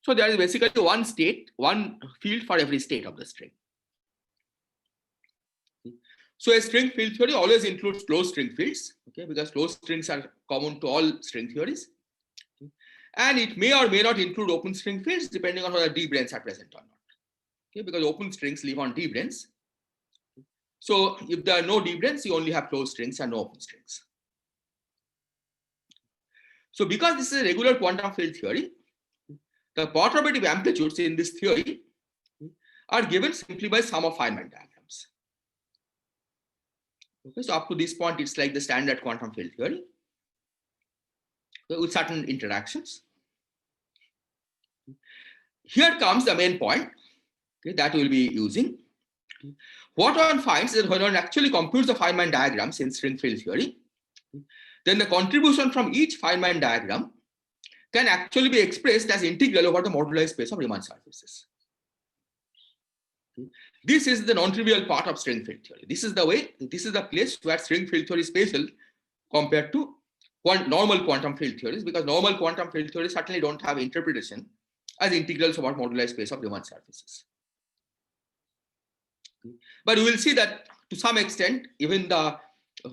A: So there is basically one state, one field for every state of the string. So a string field theory always includes closed string fields, okay, because closed strings are common to all string theories. And it may or may not include open string fields depending on whether d-branes are present or not. Okay, because open strings live on d-branes. So if there are no d-branes, you only have closed strings and no open strings. So because this is a regular quantum field theory, the perturbative amplitudes in this theory are given simply by sum of Feynman diagrams. Okay, so up to this point, it's like the standard quantum field theory with certain interactions. Here comes the main point, okay, that we'll be using. What one finds is that when one actually computes the Feynman diagrams in string field theory, then the contribution from each Feynman diagram can actually be expressed as integral over the moduli space of Riemann surfaces. This is the non-trivial part of string field theory. This is the way, this is the place where string field theory is special compared to normal quantum field theories, because normal quantum field theories certainly don't have interpretation as integrals over moduli space of Riemann surfaces. But we will see that to some extent, even the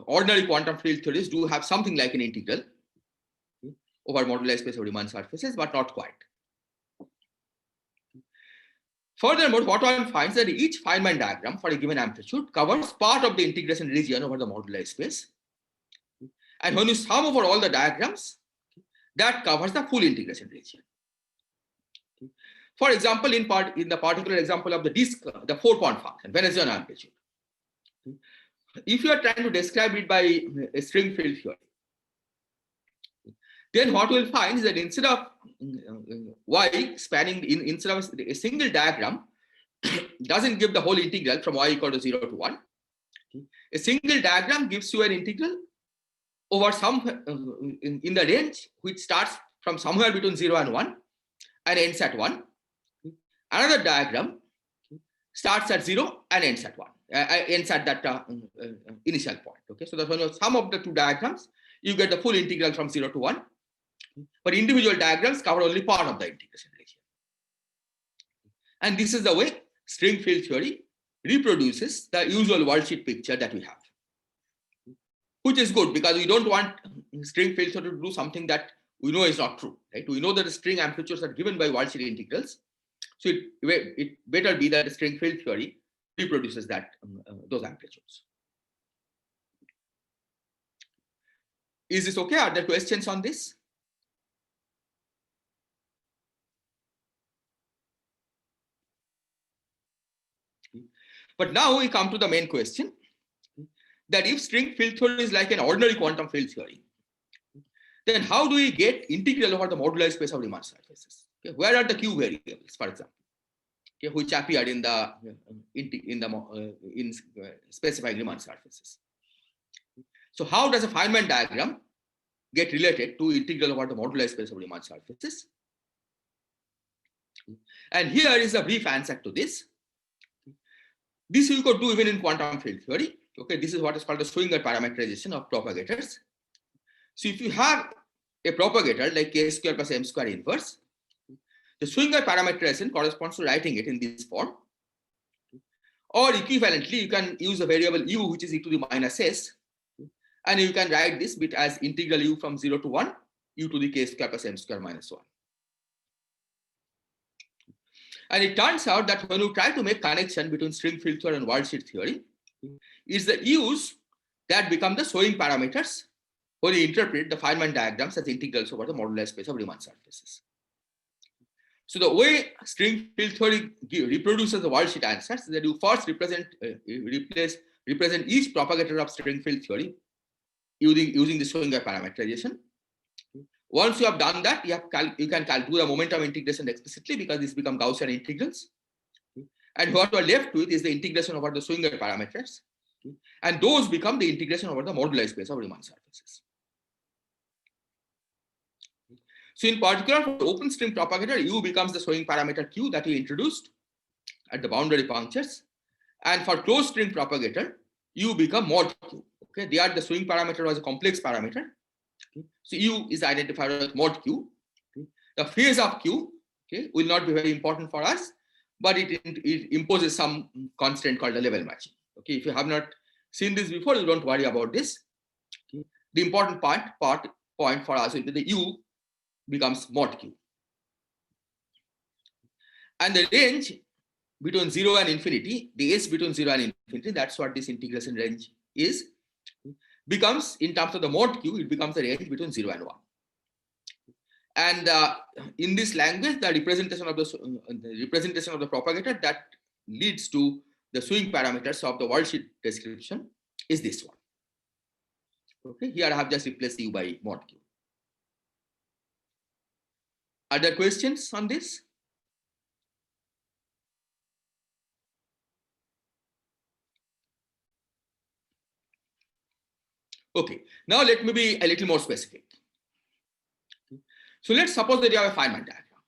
A: ordinary quantum field theories do have something like an integral over moduli space of Riemann surfaces, but not quite. Furthermore, what one finds that each Feynman diagram for a given amplitude covers part of the integration region over the moduli space. And when you sum over all the diagrams, that covers the full integration region. For example, in the particular example of the disk, the 4-point function, Venezian amplitude. If you are trying to describe it by a string field theory, then what we'll find is that instead of y spanning instead of a single diagram doesn't give the whole integral from y equal to 0 to 1. A single diagram gives you an integral over some in the range which starts from somewhere between 0 and 1 and ends at 1. Another diagram starts at 0 and ends at 1, ends at that initial point. Okay, so that's when you sum of the two diagrams, you get the full integral from 0 to 1. But individual diagrams cover only part of the integration region. And this is the way string field theory reproduces the usual worldsheet picture that we have, which is good because we don't want string field theory to do something that we know is not true, right? We know that the string amplitudes are given by worldsheet integrals. So it better be that the string field theory reproduces that those amplitudes. Is this okay? Are there questions on this? But now we come to the main question, that if string field theory is like an ordinary quantum field theory, then how do we get integral over the moduli space of Riemann surfaces? Okay, where are the Q variables, for example, okay, which appear in specifying Riemann surfaces? So how does a Feynman diagram get related to integral over the moduli space of Riemann surfaces? And here is a brief answer to this. This you could do even in quantum field theory. Okay, this is what is called the Schwinger parameterization of propagators. So if you have a propagator like k square plus m square inverse, the Schwinger parameterization corresponds to writing it in this form. Or equivalently, you can use a variable u, which is e to the minus s, and you can write this bit as integral u from 0 to 1, u to the k square plus m square minus 1. And it turns out that when you try to make connection between string field theory and worldsheet theory, it's the u's that become the Schwinger parameters when you interpret the Feynman diagrams as integrals over the moduli space of Riemann surfaces. So the way string field theory reproduces the worldsheet answers is that you first represent each propagator of string field theory using the Schwinger parameterization. Once you have done that, you can calculate the momentum integration explicitly because these become Gaussian integrals. And what you are left with is the integration over the Schwinger parameters. And those become the integration over the moduli space of Riemann surfaces. So in particular, for the open string propagator, U becomes the Schwinger parameter Q that we introduced at the boundary punctures. And for closed string propagator, U become mod Q. Okay, there the Schwinger parameter was a complex parameter. Okay. So U is identified as mod Q. Okay. The phase of Q, okay, will not be very important for us, but it imposes some constant called the level matching. Okay, if you have not seen this before, you don't worry about this. Okay. The important point for us will be the U becomes mod Q. And the range between 0 and infinity, the S between 0 and infinity, that's what this integration range is, becomes, in terms of the mod Q, it becomes the range between 0 and 1. And in this language, the representation of the propagator that leads to the Schwinger parameters of the worldsheet description is this one. Okay, here I have just replaced U by mod Q. Are there questions on this? Okay, now let me be a little more specific. So let's suppose that you have a Feynman diagram.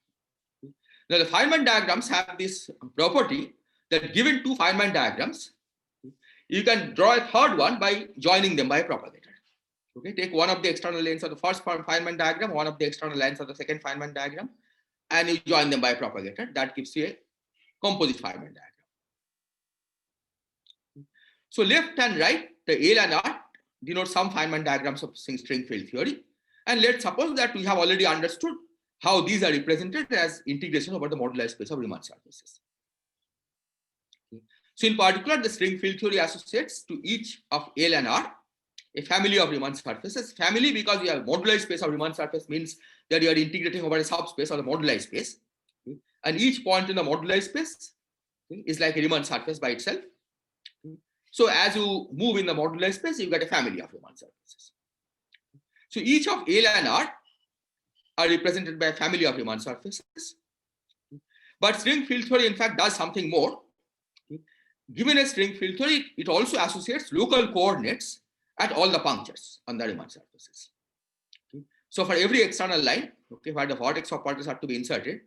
A: Now the Feynman diagrams have this property that given two Feynman diagrams, you can draw a third one by joining them by a propagator. Okay, take one of the external lanes of the first Feynman diagram, one of the external lines of the second Feynman diagram, and you join them by a propagator. That gives you a composite Feynman diagram. So left and right, the L and R denote some Feynman diagrams of string field theory. And let's suppose that we have already understood how these are represented as integration over the moduli space of Riemann surfaces. So in particular, the string field theory associates to each of L and R a family of Riemann surfaces. Family because we have moduli space of Riemann surface means that you are integrating over a subspace or the moduli space. And each point in the moduli space is like a Riemann surface by itself. So as you move in the moduli space, you get a family of Riemann surfaces. So each of L and R are represented by a family of Riemann surfaces. But string field theory, in fact, does something more. Given a string field theory, it also associates local coordinates at all the punctures on the Riemann surfaces. So for every external line, where the vertex of particles are to be inserted,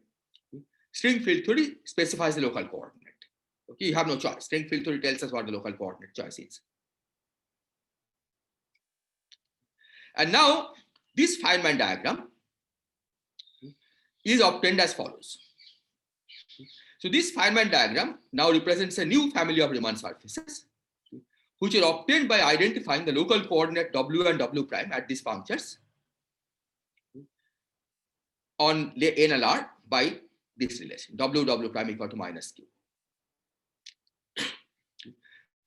A: string field theory specifies the local coordinate. You have no choice. String field theory tells us what the local coordinate choice is. And now this Feynman diagram is obtained as follows. So this Feynman diagram now represents a new family of Riemann surfaces, which are obtained by identifying the local coordinate W and W prime at these punctures on N and R by this relation, W W prime equal to minus Q.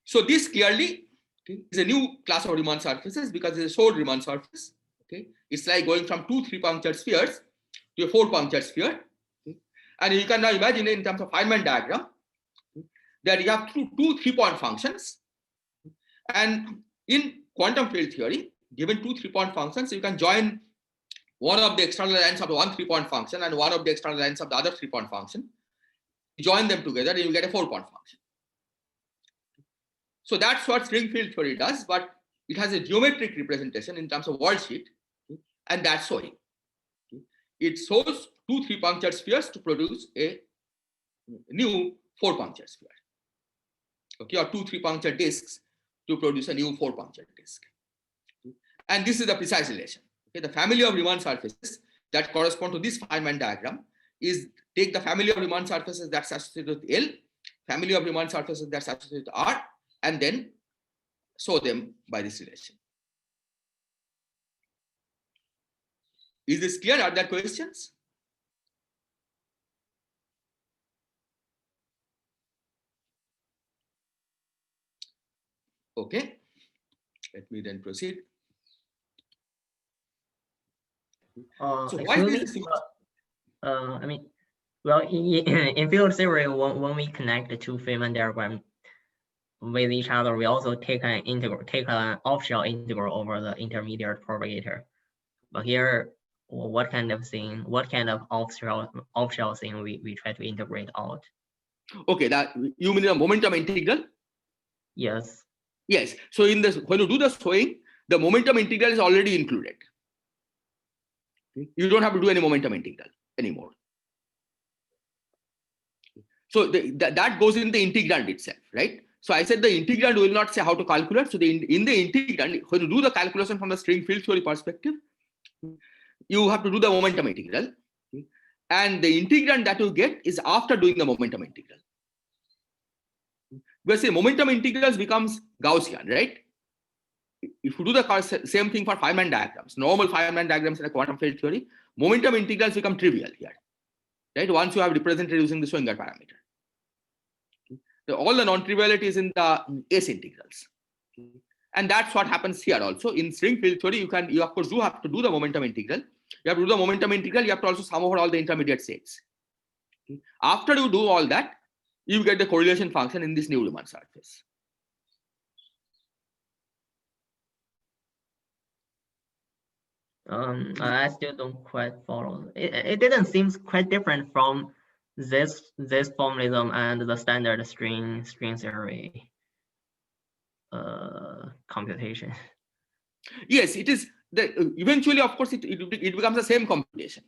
A: So this clearly is a new class of Riemann surfaces because it's a short Riemann surface. It's like going from 2 3-punctured spheres to a 4-punctured sphere. And you can now imagine in terms of Feynman diagram that you have two 3-point functions. And in quantum field theory, given 2 3-point functions, you can join one of the external lines of the one 3-point function and one of the external lines of the other 3-point function. You join them together and you get a 4-point function. So that's what string field theory does, but it has a geometric representation in terms of worldsheet, and that's showing. It shows 2 3-punctured spheres to produce a new 4-punctured sphere. Or 2 3-punctured disks to produce a new 4-punctured disk. And this is the precise relation. The family of Riemann surfaces that correspond to this Feynman diagram is take the family of Riemann surfaces that's associated with L, family of Riemann surfaces that's associated with R, and then show them by this relation. Is this clear? Are there questions? Okay, let me then proceed. So why is this?
B: I mean, well, in field theory, when we connect the two Feynman diagrams with each other, we also take an off-shell integral over the intermediate propagator. But here, what kind of off-shell thing we try to integrate out?
A: Okay, that you mean the momentum integral?
B: Yes.
A: Yes. So in this, when you do the showing, the momentum integral is already included. You don't have to do any momentum integral anymore. So that goes in the integrand itself, right? So I said the integrand will not say how to calculate. So in the integrand, when you do the calculation from the string field theory perspective, you have to do the momentum integral. And the integrand that you get is after doing the momentum integral. Because the momentum integrals becomes Gaussian, right? If you do the same thing for Feynman diagrams, normal Feynman diagrams in a quantum field theory, momentum integrals become trivial here, right? Once you have represented using the Schwinger parameter. All the non-triviality is in the S integrals. And that's what happens here also. In string field theory, you of course do have to do the momentum integral. You have to do the momentum integral, you have to also sum over all the intermediate states. After you do all that, you get the correlation function in this new Riemann surface.
B: I still don't quite follow. It didn't seem quite different from this formalism and the standard string theory computation.
A: Yes, it is. Eventually, of course, it becomes the same computation.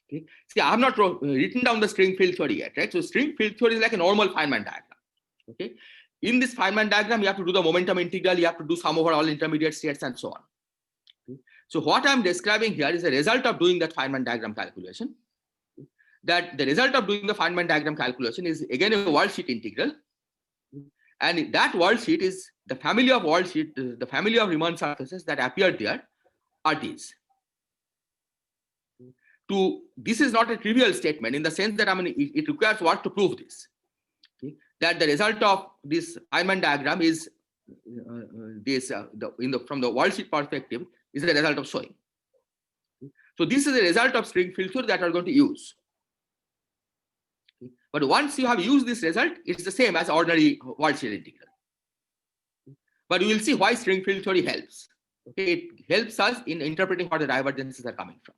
A: Okay. See, I have not written down the string field theory yet, right? So string field theory is like a normal Feynman diagram. Okay. In this Feynman diagram, you have to do the momentum integral, you have to do sum over all intermediate states and so on. Okay. So what I'm describing here is a result of doing that Feynman diagram calculation. That the result of doing the Feynman diagram calculation is again a worldsheet integral. And that worldsheet is the family of worldsheet, the family of Riemann surfaces that appear there are these. This is not a trivial statement in the sense that it requires work to prove this. Okay? That the result of this Feynman diagram is from the worldsheet perspective is the result of showing. So this is the result of string field theory that we are going to use. But once you have used this result, it's the same as ordinary worldsheet integral. But we will see why string field theory helps. Okay, it helps us in interpreting where the divergences are coming from.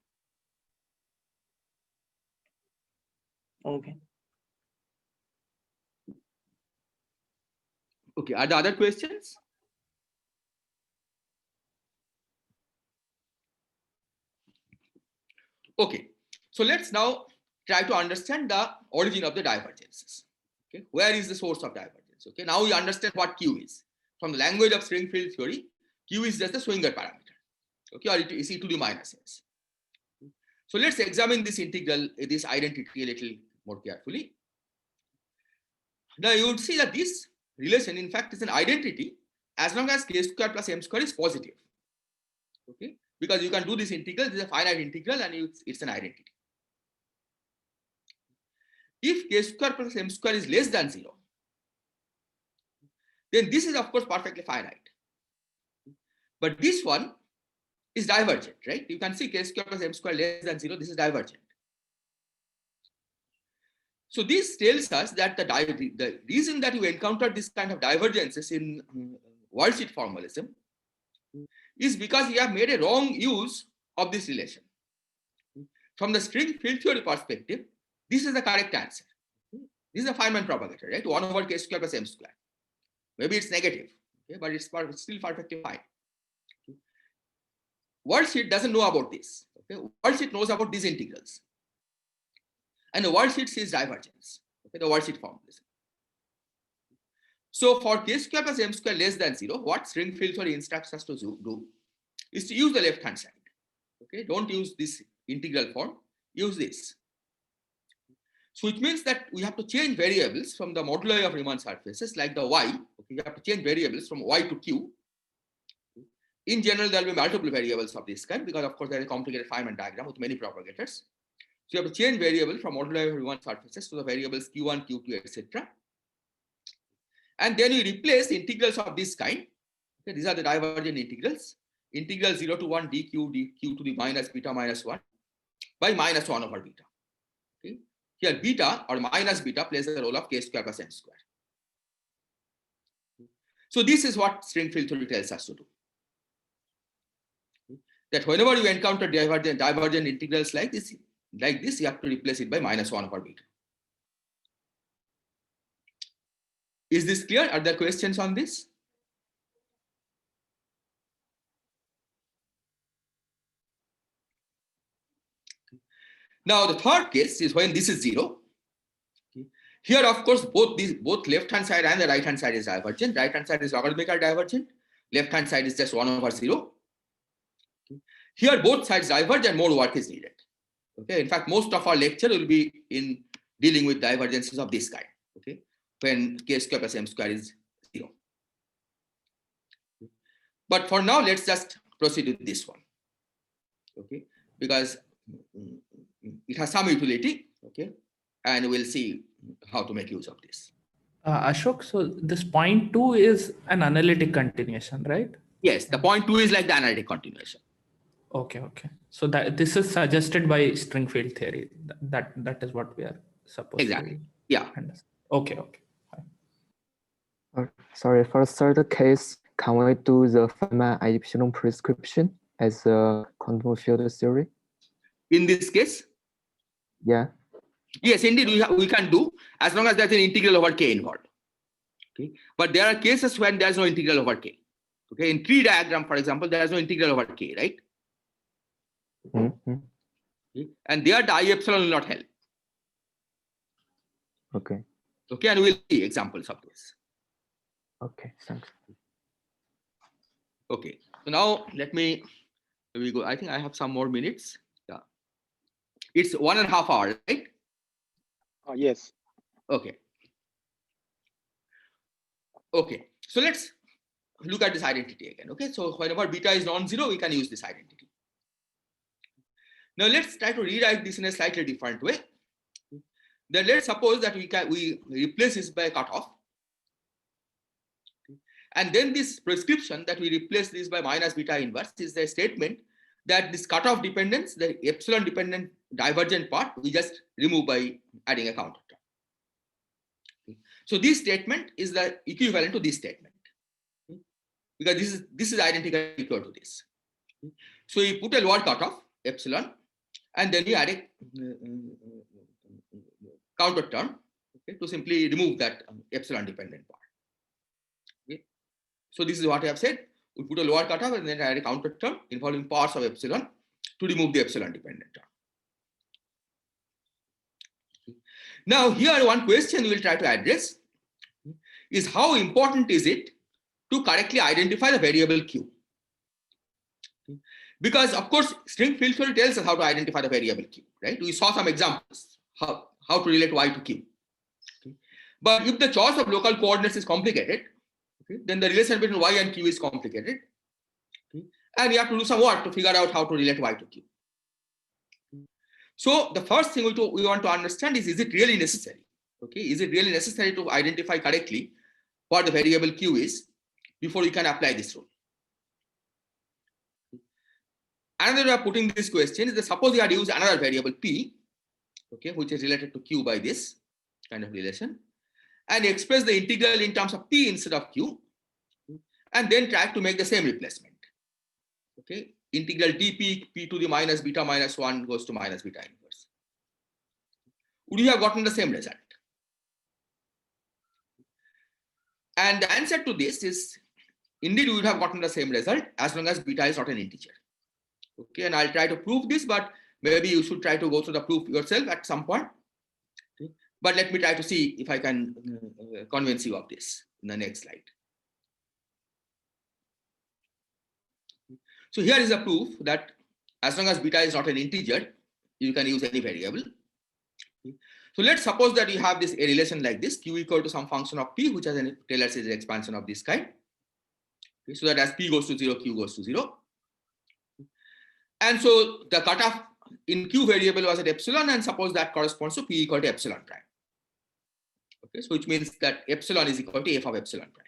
B: Okay.
A: Okay, are there other questions? Okay, so let's now try to understand the origin of the divergences. Okay, where is the source of divergence? Okay, now we understand what Q is. From the language of string field theory, Q is just the Schwinger parameter. Okay, or it is e to the minus s. So let's examine this integral, this identity a little more carefully. Now you would see that this relation, in fact, is an identity as long as k square plus m square is positive. Okay, because you can do this integral, this is a finite integral, and it's an identity. If k square plus m square is less than 0, then this is of course perfectly finite. But this one is divergent, right? You can see k square plus m square less than 0, this is divergent. So this tells us that the reason that you encounter this kind of divergences in worldsheet formalism is because you have made a wrong use of this relation. From the string field theory perspective, this is the correct answer. This is a Feynman propagator, right? 1 over k square plus m square. Maybe it's negative, okay, but it's still perfectly fine. Okay. Worldsheet doesn't know about this. Okay. Worldsheet knows about these integrals. And the worldsheet sees divergence. Okay, the worldsheet formalism. So for k square plus m square less than 0, what string field theory instructs us to do is to use the left hand side. Okay, don't use this integral form, use this. So it means that we have to change variables from the moduli of Riemann surfaces like the y. Okay, you have to change variables from y to q. In general, there will be multiple variables of this kind because, of course, there is a complicated Feynman diagram with many propagators. So you have to change variable from moduli of Riemann surfaces to the variables q1, q2, etc. And then you replace integrals of this kind. Okay, these are the divergent integrals. Integral 0 to 1 dq dq to the minus beta minus 1 by minus 1 over beta. Okay. Here beta or minus beta plays the role of k square plus m square. So this is what string field theory tells us to do. That whenever you encounter divergent integrals like this, you have to replace it by minus 1 over beta. Is this clear? Are there questions on this? Now the third case is when this is 0. Here, of course, both left hand side and the right hand side is divergent. Right hand side is logarithmically divergent. Left hand side is just 1 over 0. Here, both sides diverge and more work is needed. Okay. In fact, most of our lecture will be in dealing with divergences of this kind. Okay, when k square plus m square is 0. But for now, let's just proceed with this one. Okay, because it has some utility. Okay, and we'll see how to make use of this.
D: Ashok, so this point 2 is an analytic continuation, right?
A: Yes, the point 2 is like the analytic continuation.
D: Okay. So that this is suggested by string field theory. That is what we are supposed
A: exactly.
D: to
A: Yeah.
D: understand. Okay.
F: Sorry, for the third case, can we do the Feynman epsilon prescription as a quantum field theory?
A: In this case?
F: Yeah.
A: Yes, indeed, we can do as long as there's an integral over k involved. Okay, but there are cases when there's no integral over k. Okay, in tree diagram, for example, there is no integral over k, right?
F: Mm-hmm.
A: Okay. And there the I epsilon will not help.
F: Okay.
A: Okay, and we'll see examples of this.
F: Okay, thanks.
A: Okay, so now let me go. I think I have some more minutes. Yeah, it's 1.5 hours, right?
C: Yes.
A: Okay. Okay, so let's look at this identity again. Okay, so whenever beta is non-zero, we can use this identity. Now let's try to rewrite this in a slightly different way. Then let's suppose that we replace this by a cutoff. And then this prescription that we replace this by minus beta inverse is the statement that this cutoff dependence, the epsilon dependent divergent part, we just remove by adding a counter term. So this statement is the equivalent to this statement, because this is identical equal to this. So you put a lower cutoff epsilon, and then you add a counter term, okay, to simply remove that epsilon dependent part. Okay. So this is what I have said. We put a lower cutoff and then add a counter term involving parts of epsilon to remove the epsilon dependent term. Now here one question we will try to address is how important is it to correctly identify the variable q? Because of course string field theory tells us how to identify the variable q, right? We saw some examples how to relate y to q. Okay. But if the choice of local coordinates is complicated, okay, then the relation between y and q is complicated, okay, and you have to do some work to figure out how to relate y to q. So the first thing we want to understand is it really necessary? Okay, is it really necessary to identify correctly what the variable q is before you can apply this rule? Another way of putting this question is that suppose you had used another variable p, okay, which is related to q by this kind of relation, and you express the integral in terms of p instead of q, and then try to make the same replacement. Okay, integral dp p to the minus beta minus 1 goes to minus beta inverse. Would you have gotten the same result? And the answer to this is indeed we would have gotten the same result as long as beta is not an integer. Okay, and I'll try to prove this, but maybe you should try to go through the proof yourself at some point. Okay. But let me try to see if I can convince you of this in the next slide. So here is a proof that as long as beta is not an integer, you can use any variable. Okay. So let's suppose that you have this a relation like this, q equal to some function of p, which has a Taylor series expansion of this kind. Okay, so that as p goes to 0, q goes to 0. And so the cutoff in q variable was at epsilon, and suppose that corresponds to p equal to epsilon prime. Okay, so which means that epsilon is equal to f of epsilon prime.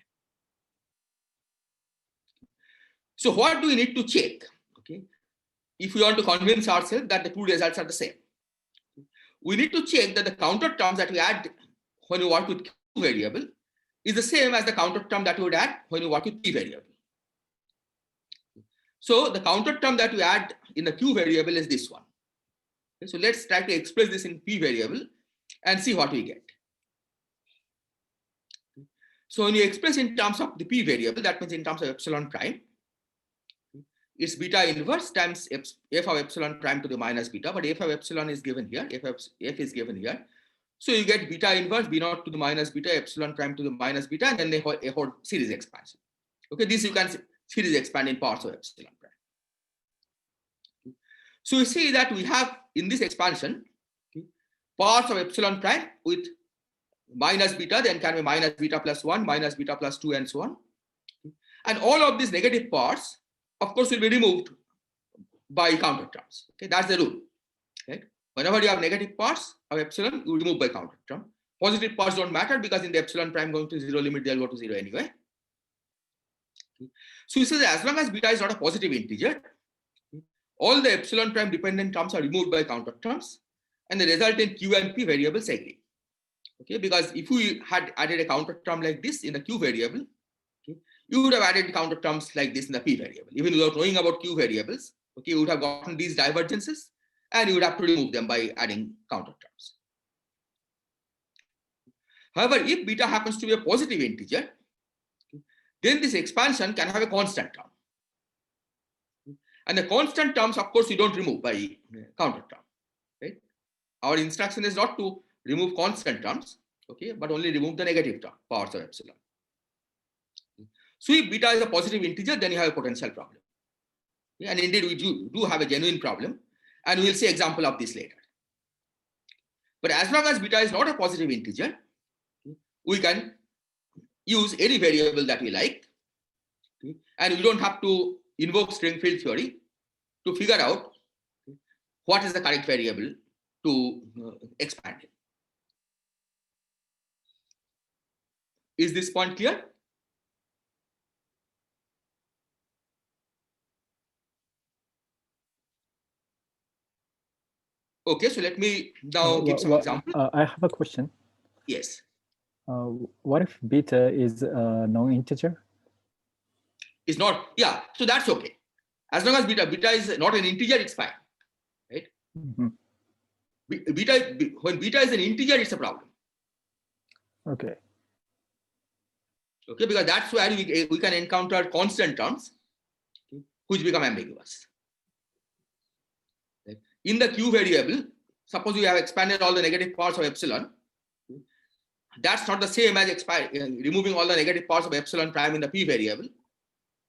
A: So what do we need to check? Okay, if we want to convince ourselves that the two results are the same, we need to check that the counter terms that we add when we work with q variable is the same as the counter term that we would add when we work with p variable. So the counter term that we add in the q variable is this one. Okay, so let's try to express this in p variable and see what we get. So when you express in terms of the p variable, that means in terms of epsilon prime, it's beta inverse times f of epsilon prime to the minus beta, but f of epsilon is given here, f is given here. So you get beta inverse b naught to the minus beta, epsilon prime to the minus beta, and then a whole series expansion. Okay, this you can series expand in parts of epsilon prime. So you see that we have in this expansion parts of epsilon prime with minus beta, then can be minus beta plus 1, minus beta plus 2, and so on. And all of these negative parts, of course, will be removed by counter terms. Okay, that's the rule. Right? Whenever you have negative parts of epsilon, you remove by counter term. Positive parts don't matter because in the epsilon prime going to 0 limit, they'll go to 0 anyway. So he says as long as beta is not a positive integer, all the epsilon prime dependent terms are removed by counter terms, and the resultant q and p variables agree. Okay, because if we had added a counter term like this in the q variable, okay, you would have added counter terms like this in the p variable. Even without knowing about q variables, okay, you would have gotten these divergences, and you would have to remove them by adding counter terms. However, if beta happens to be a positive integer, then this expansion can have a constant term. And the constant terms, of course, you don't remove by counter term. Right? Our instruction is not to remove constant terms, okay, but only remove the negative term, powers of epsilon. So if beta is a positive integer, then you have a potential problem. Yeah, and indeed, we do have a genuine problem, and we'll see example of this later. But as long as beta is not a positive integer, we can use any variable that we like, okay, and we don't have to invoke string field theory to figure out what is the correct variable to expand it. Is this point clear? Okay, so let me now give some examples.
E: I have a question.
A: Yes.
E: What if beta is a non-integer?
A: It's not, yeah, so that's okay. As long as beta is not an integer, it's fine, right?
E: Mhm.
A: When beta is an integer, it's a problem.
E: Okay.
A: Okay, because that's where we can encounter constant terms which become ambiguous. Right? In the Q variable, suppose you have expanded all the negative parts of epsilon. That's not the same as removing all the negative parts of epsilon prime in the P variable,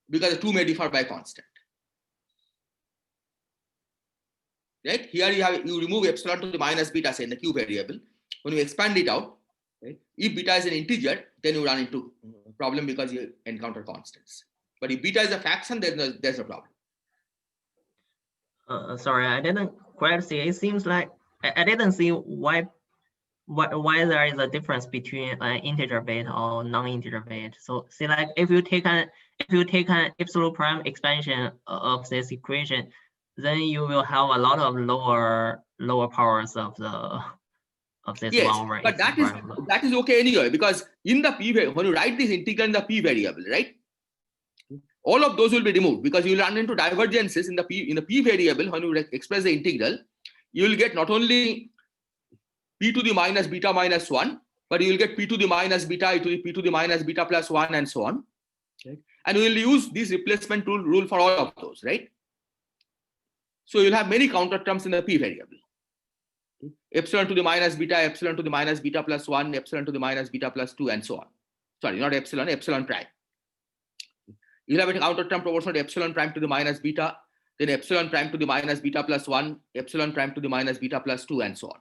A: because the two may differ by constant. Right? Here you remove epsilon to the minus beta, say in the Q variable. When you expand it out, right, if beta is an integer, then you run into a problem because you encounter constants. But if beta is a fraction, there's no problem.
B: Sorry, I didn't quite see. It seems like I didn't see why there is a difference between an integer beta or non-integer beta. So see, like if you take an epsilon prime expansion of this equation, then you will have a lot of lower powers of this
A: Yes,
B: long range.
A: but that is okay anyway, because in the P variable, when you write this integral in the P variable, right, all of those will be removed because you will run into divergences in the P variable. When you express the integral, you will get not only P to the minus beta minus 1, but you will get P to the minus beta, e to the P to the minus beta plus 1, and so on. Right? And we will use this replacement rule for all of those, right? So you'll have many counter terms in the P variable. Epsilon to the minus beta, epsilon to the minus beta plus 1, epsilon to the minus beta plus 2, and so on. Sorry, not epsilon, epsilon prime. You'll have a counter term proportional to epsilon prime to the minus beta, then epsilon prime to the minus beta plus 1, epsilon prime to the minus beta plus 2, and so on.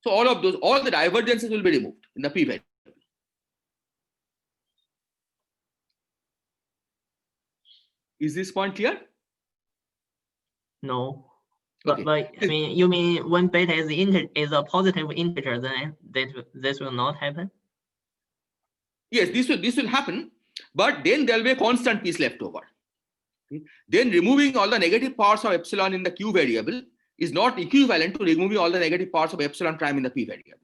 A: So all of those, all the divergences will be removed in the P variable. Is this point clear?
B: No.
A: Okay.
B: But I mean, you mean when beta is a positive integer, then this will not happen?
A: Yes, this will happen, but then there will be a constant piece left over. Okay. Then removing all the negative parts of epsilon in the Q variable is not equivalent to removing all the negative parts of epsilon prime in the P variable.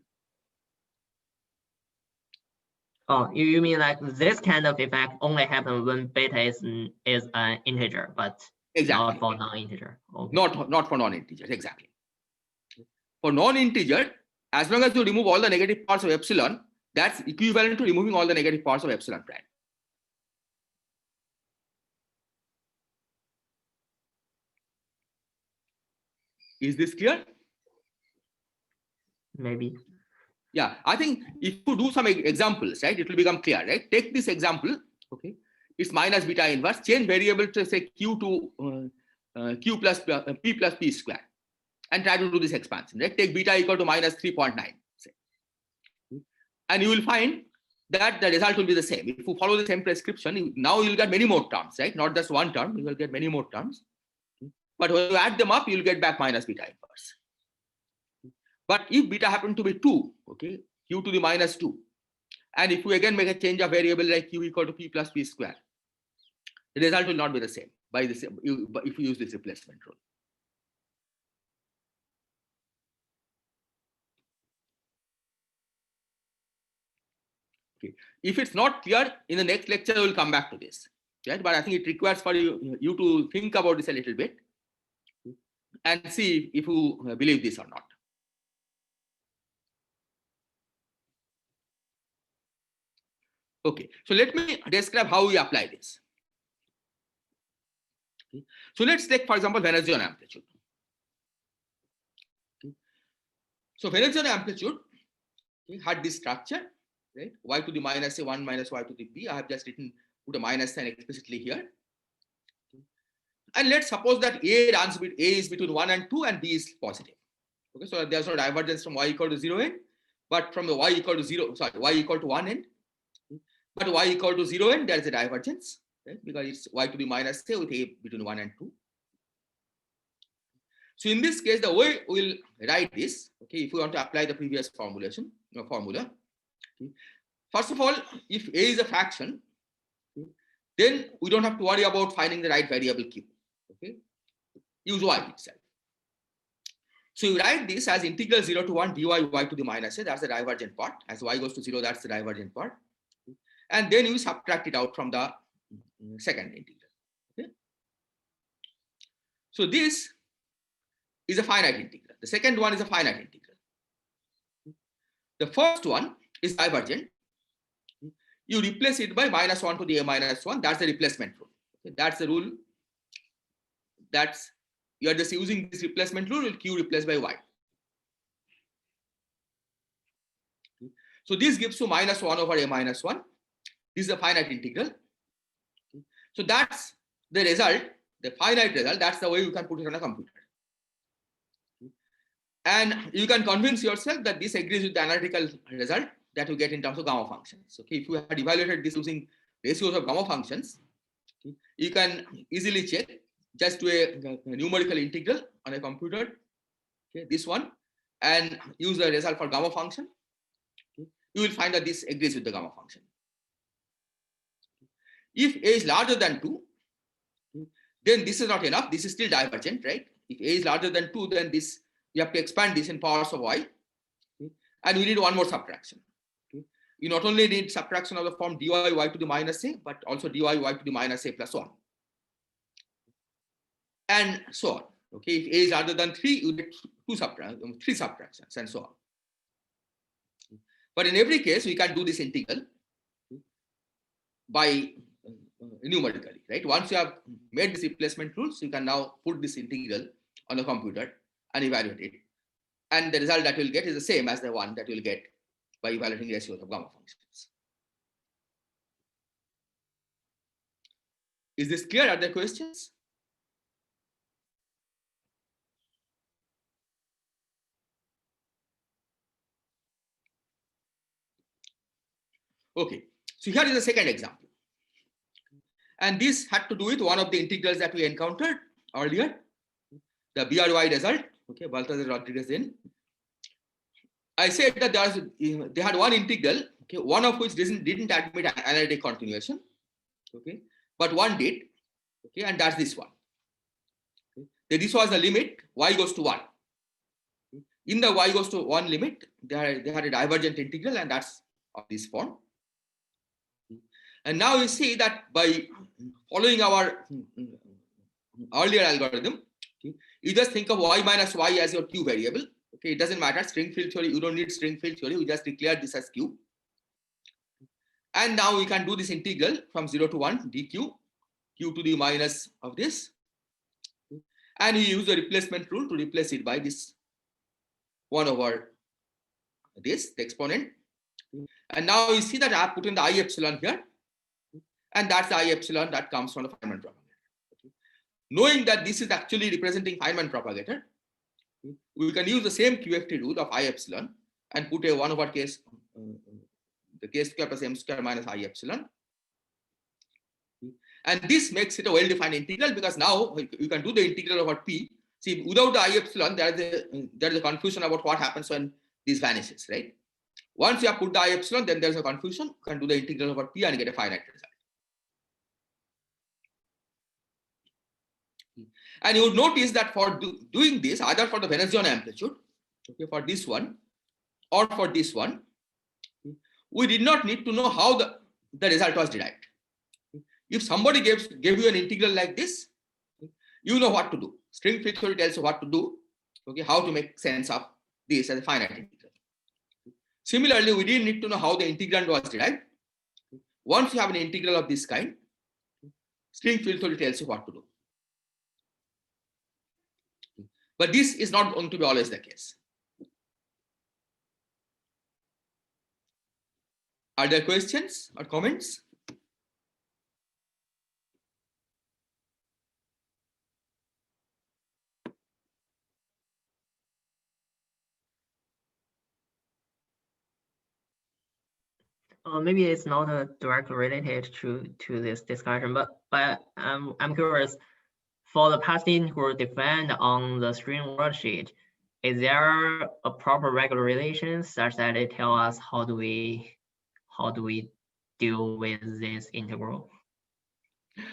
B: Oh, you mean like this kind of effect only happens when beta is an integer, but
A: Exactly.
B: not for non-integer. Okay.
A: Not for non-integers, exactly. For non-integer, as long as you remove all the negative parts of epsilon, that's equivalent to removing all the negative parts of epsilon prime. Is this clear?
B: Maybe.
A: Yeah, I think if you do some examples, right, it will become clear, right? Take this example, okay? It's minus beta inverse, change variable to say Q to Q plus P plus P square, and try to do this expansion, right? Take beta equal to minus 3.9, say. And you will find that the result will be the same. If you follow the same prescription, now you'll get many more terms, right? Not just one term, you will get many more terms. But when you add them up, you'll get back minus beta inverse. But if beta happen to be 2, okay, Q to the minus 2, and if you again make a change of variable like Q equal to P plus P square, the result will not be the same by this if you use this replacement rule. Okay. If it's not clear, in the next lecture, we'll come back to this. Right? But I think it requires for you to think about this a little bit and see if you believe this or not. Okay, so let me describe how we apply this. Okay. So let's take, for example, Venezian amplitude. Okay. So Venezian amplitude had this structure, right? Y to the minus a 1 minus y to the b. I have just put a minus sign explicitly here. Okay. And let's suppose that A is between 1 and 2 and B is positive. Okay, so there's no divergence from y equal to 0 end, but from the y equal to 1 end. But y equal to 0 end, there is a divergence, right? Because it's y to the minus a with a between 1 and 2. So in this case, the way we'll write this, okay, if we want to apply the previous formula, okay, first of all, if a is a fraction, okay, then we don't have to worry about finding the right variable q. Okay, use y itself. So you write this as integral 0 to 1 dy y to the minus a, that's the divergent part. As y goes to 0, that's the divergent part. And then you subtract it out from the second integral. Okay? So this is a finite integral. The second one is a finite integral. The first one is divergent. You replace it by minus 1 to the a minus 1. That's the replacement rule. Okay? That's the rule. That's, you are just using this replacement rule, q replaced by y. So this gives you minus 1 over a minus 1. This is a finite integral. So that's the result, the finite result. That's the way you can put it on a computer. And you can convince yourself that this agrees with the analytical result that you get in terms of gamma functions. Okay, if you had evaluated this using ratios of gamma functions, you can easily check. Just do a numerical integral on a computer, okay, this one, and use the result for gamma function. Okay. You will find that this agrees with the gamma function. If a is larger than 2, then this is not enough. This is still divergent, right? If a is larger than 2, then this, you have to expand this in powers of y. Okay. And we need one more subtraction. Okay. You not only need subtraction of the form dy y to the minus a, but also dy y to the minus a plus 1. And so on. Okay, if a is larger than 3, you get 3 subtractions, and so on. But in every case, we can do this integral by numerically, right? Once you have made this replacement rules, you can now put this integral on a computer and evaluate it. And the result that you'll get is the same as the one that you'll get by evaluating ratios of gamma functions. Is this clear? Are there questions? Okay, so here is the second example. And this had to do with one of the integrals that we encountered earlier, the BRY result, okay, Balthazar Rodriguez in. I said that they had one integral, okay, one of which didn't admit analytic continuation, okay, but one did, okay, and that's this one. Okay. This was the limit y goes to 1. In the y goes to 1 limit, they had a divergent integral, and that's of this form. And now you see that by following our earlier algorithm, okay, you just think of y minus y as your q variable. Okay, it doesn't matter, string field theory, you don't need string field theory, we just declare this as q. And now we can do this integral from 0 to 1 dq, q to the minus of this. And we use the replacement rule to replace it by this 1 over this, the exponent. And now you see that I have put in the I epsilon here. And that's the I epsilon that comes from the Feynman propagator. Okay. Knowing that this is actually representing Feynman propagator, okay, we can use the same QFT rule of I epsilon and put a 1 over case, the k square plus m square minus I epsilon. Okay. And this makes it a well-defined integral, because now you can do the integral over p. See, without the I epsilon, there is a confusion about what happens when this vanishes, right? Once you have put the I epsilon, then there's a confusion. You can do the integral over p and get a finite result. And you would notice that for doing this, either for the Venezian amplitude, okay, for this one, or for this one, we did not need to know how the result was derived. If somebody gave you an integral like this, you know what to do. String field theory tells you what to do, okay, how to make sense of this as a finite integral. Similarly, we didn't need to know how the integrand was derived. Once you have an integral of this kind, string field theory tells you what to do. But this is not going to be always the case. Are there questions or comments?
B: Maybe it's not directly related to this discussion, but I'm curious. For the past integral defined on the string worksheet, is there a proper regularization such that it tells us how do we deal with this integral?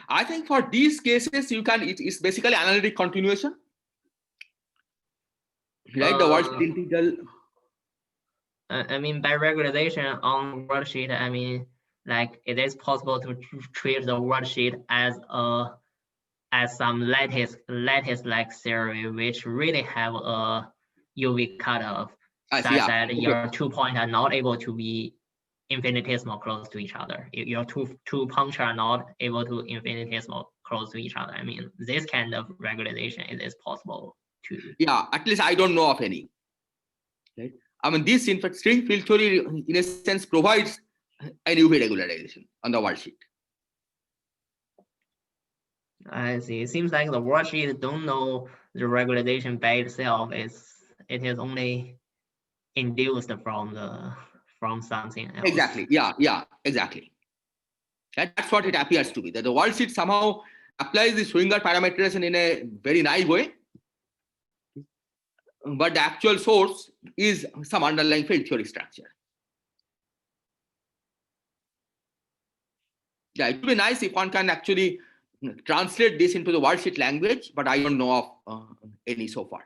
A: I think for these cases, you can, it's basically analytic continuation. right? The worldsheet integral.
B: I mean, by regularization on worldsheet, I mean, like it is possible to treat the worldsheet as some lattice-like theory, which really have a UV cutoff,
A: I see,
B: such
A: yeah.
B: that
A: Okay.
B: your 2 points are not able to be infinitesimal close to each other. Your two punctures are not able to infinitesimal close to each other. I mean, this kind of regularization is possible too.
A: Yeah, at least I don't know of any. Right? I mean, this in fact string field theory in a sense provides an UV regularization on the worldsheet.
B: I see. It seems like the worldsheet don't know the regularization by itself. It is only induced from something else.
A: Exactly. Yeah, exactly. That's what it appears to be. That the worldsheet somehow applies the Schwinger parameterization in a very naive way, but the actual source is some underlying field theory structure. Yeah, it would be nice if one can actually translate this into the worldsheet language, but I don't know of any so far.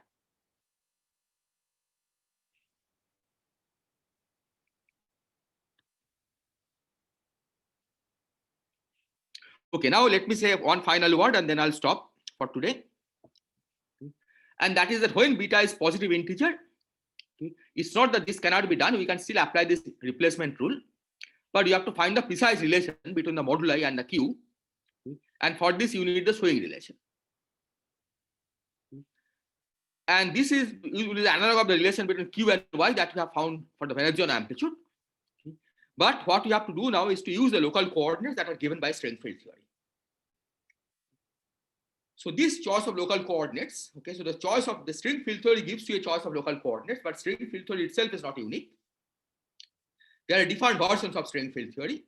A: Okay, now let me say one final word and then I'll stop for today. And that is that when beta is positive integer, it's not that this cannot be done. We can still apply this replacement rule, but you have to find the precise relation between the moduli and the Q. And for this, you need the Swing relation. And this is usually the analog of the relation between Q and Y that we have found for the Venezian amplitude. But what you have to do now is to use the local coordinates that are given by string field theory. So this choice of local coordinates, okay, so the choice of the string field theory gives you a choice of local coordinates, but string field theory itself is not unique. There are different versions of string field theory.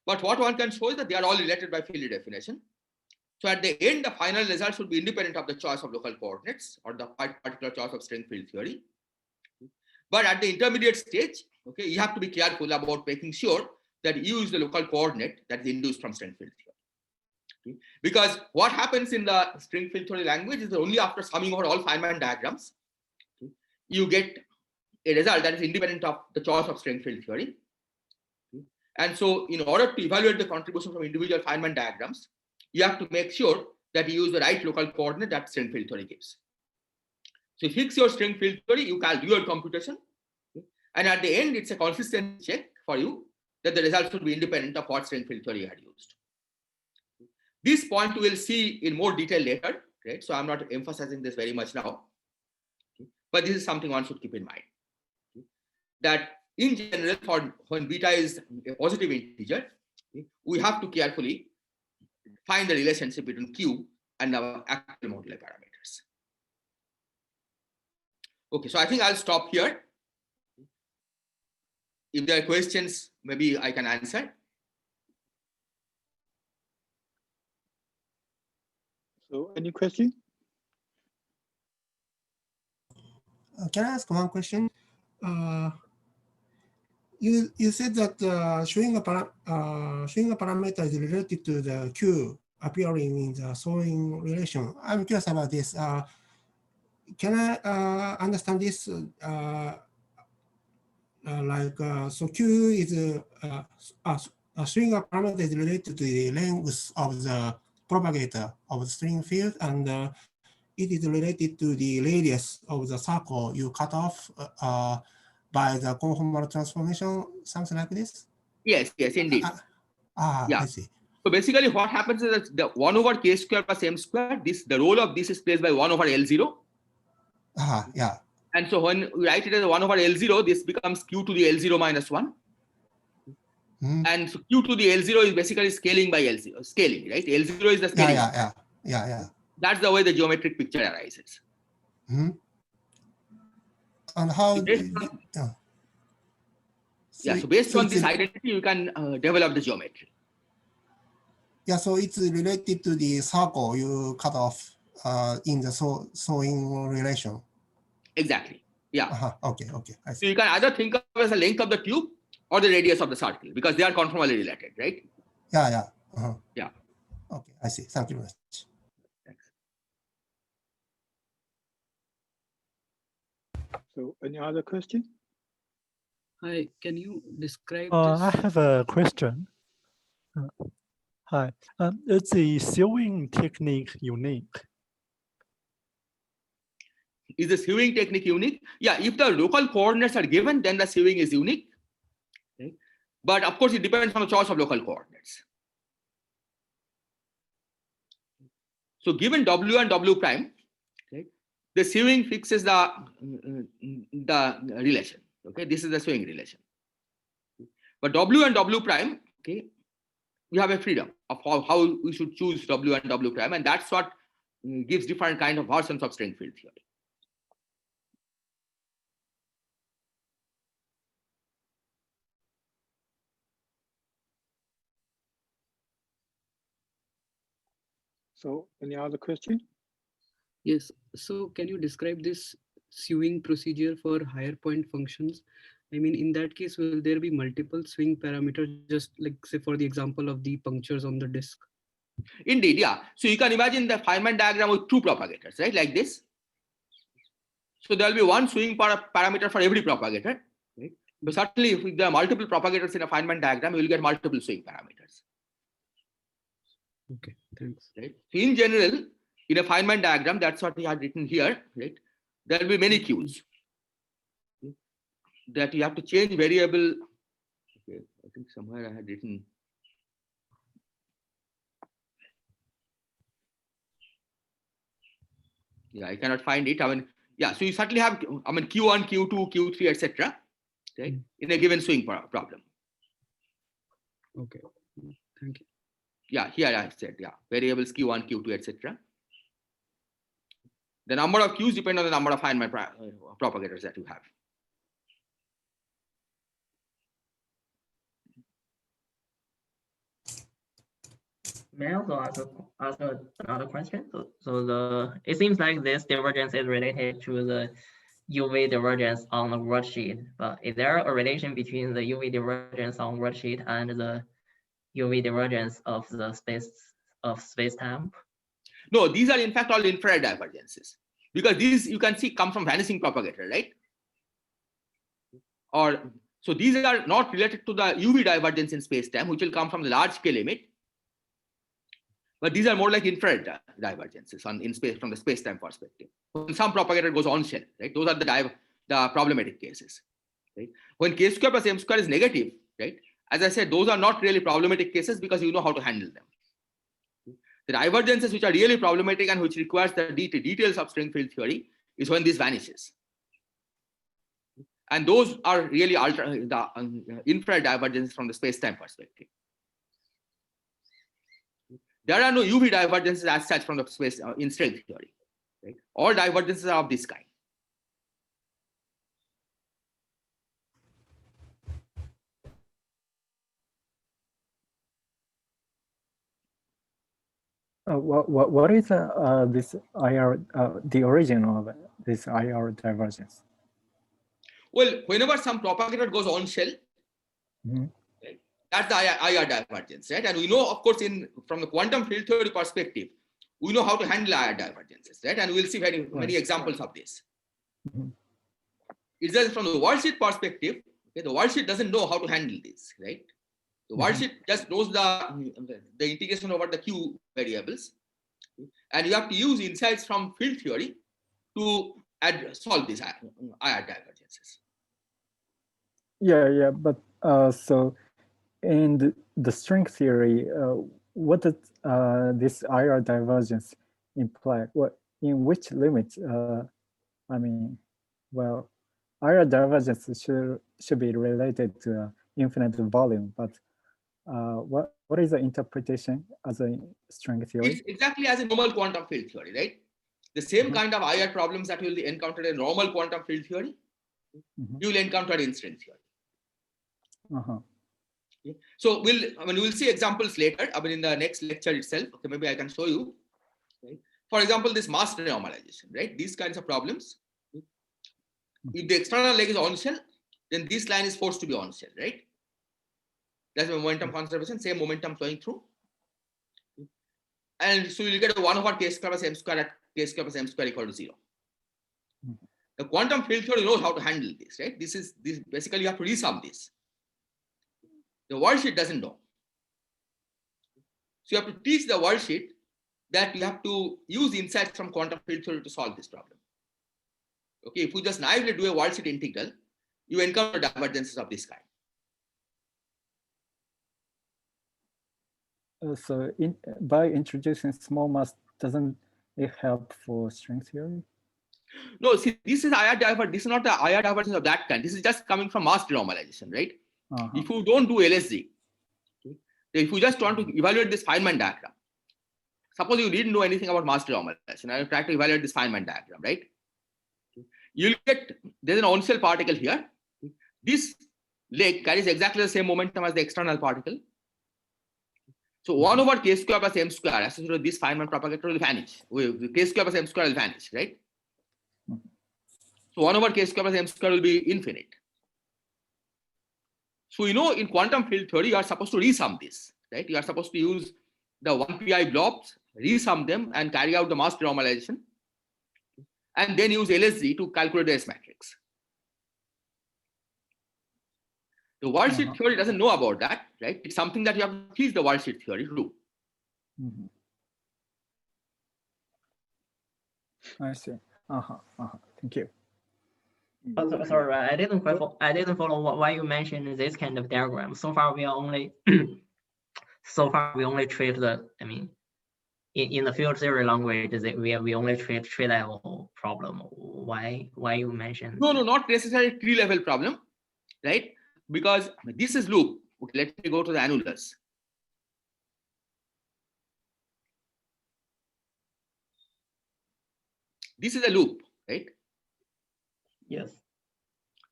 A: But what one can show is that they are all related by field definition. So at the end, the final result should be independent of the choice of local coordinates or the particular choice of string field theory. But at the intermediate stage, okay, you have to be careful about making sure that you use the local coordinate that is induced from string field theory. Okay? Because what happens in the string field theory language is that only after summing over all Feynman diagrams, okay, you get a result that is independent of the choice of string field theory. Okay? And so in order to evaluate the contribution from individual Feynman diagrams, you have to make sure that you use the right local coordinate that string field theory gives. So you fix your string field theory, you can do your computation, and at the end, it's a consistency check for you that the result should be independent of what string field theory you had used. This point we will see in more detail later, right? So I'm not emphasizing this very much now, but this is something one should keep in mind. That in general, for when beta is a positive integer, we have to carefully find the relationship between Q and our actual moduli parameters. Okay, so I think I'll stop here. If there are questions, maybe I can answer.
C: So any question?
G: Can I ask one question? You said that Schwinger parameter is related to the Q appearing in the Sorin relation. I'm curious about this. Can I understand this so Q is a Schwinger parameter is related to the length of the propagator of the string field, and it is related to the radius of the circle you cut off by the conformal transformation, something like this?
A: Yes, indeed.
G: Yeah. I see.
A: So basically what happens is that the 1 over k square plus m square, the role of this is placed by 1 over L0.
G: Yeah.
A: And so when we write it as 1 over L0, this becomes Q to the L0 minus 1. And so Q to the L0 is basically scaling by L0, scaling, right? L0 is the scaling.
G: Yeah.
A: That's the way the geometric picture arises.
G: And how?
A: So based on this identity, you can develop the geometry.
G: Yeah, so it's related to the circle you cut off in the sewing relation.
A: Exactly. Yeah.
G: Okay. I see.
A: So you can either think of it as the length of the tube or the radius of the circle because they are conformally related, right?
G: Yeah.
A: Yeah.
G: Okay, I see. Thank you very much.
C: So any other question?
H: Hi, can you describe
I: I
H: this?
I: have a question. Hi, is the sewing technique unique?
A: Is the sewing technique unique? Yeah, if the local coordinates are given, then the sewing is unique. Okay? But of course, it depends on the choice of local coordinates. So given W and W prime, okay, the sewing fixes the relation. Okay, this is the sewing relation. But W and W prime, okay, we have a freedom of how we should choose W and W prime, and that's what gives different kind of versions of string field theory.
C: So any other question?
H: Yes. So can you describe this sewing procedure for higher point functions? I mean, in that case, will there be multiple swing parameters, just like say for the example of the punctures on the disk?
A: Indeed, yeah. So you can imagine the Feynman diagram with two propagators, right? Like this. So there will be one swing parameter for every propagator. Right? But certainly, if there are multiple propagators in a Feynman diagram, you will get multiple swing parameters.
H: Okay, thanks.
A: Right? So in general, in a Feynman diagram, that's what we had written here. Right? There will be many queues that you have to change variable. Okay, I think somewhere I had written. Yeah, I cannot find it. I mean, yeah. So you certainly have, I mean, Q1, Q2, Q3, etc. Right? In a given swing problem.
H: Okay, thank you.
A: Yeah, here I said, yeah, variables Q1, Q2, etc. The number of queues depend on the number of Feynman propagators that you have.
B: May I also ask another question? So it seems like this divergence is related to the UV divergence on the worksheet, but is there a relation between the UV divergence on worksheet and the UV divergence of the space-time?
A: No, these are in fact all infrared divergences, because these you can see come from vanishing propagator, right? Or so these are not related to the UV divergence in space-time, which will come from the large scale emit. But these are more like infrared divergences in space from the space-time perspective. When some propagator goes on shell, right? Those are the problematic cases. Right? When k square plus m square is negative, right? As I said, those are not really problematic cases because you know how to handle them. The divergences which are really problematic and which requires the details of string field theory is when this vanishes. And those are really the infrared divergences from the space-time perspective. There are no UV divergences as such from the space in string theory. Right? All divergences are of this kind.
E: What is this IR, the origin of this IR divergence?
A: Well, whenever some propagator goes on shell, right, that's the IR divergence, right? And we know, of course, from the quantum field theory perspective, we know how to handle IR divergences, right? And we'll see many examples of this. It's just from the worldsheet perspective, okay, the worldsheet doesn't know how to handle this, right? The worldsheet just knows the integration over the Q variables, and you have to use insights from field theory to solve these IR divergences.
E: Yeah, but so in the string theory, what does this IR divergence imply? What in which limit? I mean, well, IR divergence should be related to infinite volume, but what is the interpretation as a string theory?
A: It's exactly as a normal quantum field theory, right? The same kind of IR problems that you will encounter in normal quantum field theory, you will encounter in string theory. Okay. So we'll see examples later. I mean, in the next lecture itself. Okay, maybe I can show you. Right? For example, this mass renormalization, right? These kinds of problems. If the external leg is on shell, then this line is forced to be on shell, right? That's momentum conservation, same momentum flowing through. And so you get a 1 over k square plus m square at k square plus m square equal to 0. The quantum field theory knows how to handle this, right? This basically you have to resum this. The worldsheet doesn't know. So you have to teach the worldsheet that you have to use insights from quantum field theory to solve this problem. Okay, if you just naively do a worldsheet integral, you encounter divergences of this kind.
E: So by introducing small mass, doesn't it help for string theory?
A: No, see, this is IR divergence. This is not the IR divergence of that kind. This is just coming from mass denormalization, right? If you don't do LSZ, okay, if you just want to evaluate this Feynman diagram, suppose you didn't know anything about mass denormalization, and you try to evaluate this Feynman diagram, right? You'll get, there's an on-shell particle here. This leg carries exactly the same momentum as the external particle. So 1 over k square plus m square associated with this Feynman propagator will vanish. K square plus m square will vanish, right? So 1 over k square plus m square will be infinite. So you know, in quantum field theory, you are supposed to resum this, right? You are supposed to use the 1pi blobs, resum them, and carry out the mass denormalization, and then use LSZ to calculate the S matrix. The worldsheet theory doesn't know about that, right? It's something that you have to teach the worldsheet theory to do.
E: I see. Thank you.
B: Sorry, I didn't follow why you mentioned this kind of diagram. So far, we are only treat the. I mean, in the field theory language, we only treat tree level problem. Why you mentioned?
A: No, not necessarily tree level problem, right? Because this is loop. Okay, let me go to the annulus. This is a loop, right?
B: Yes.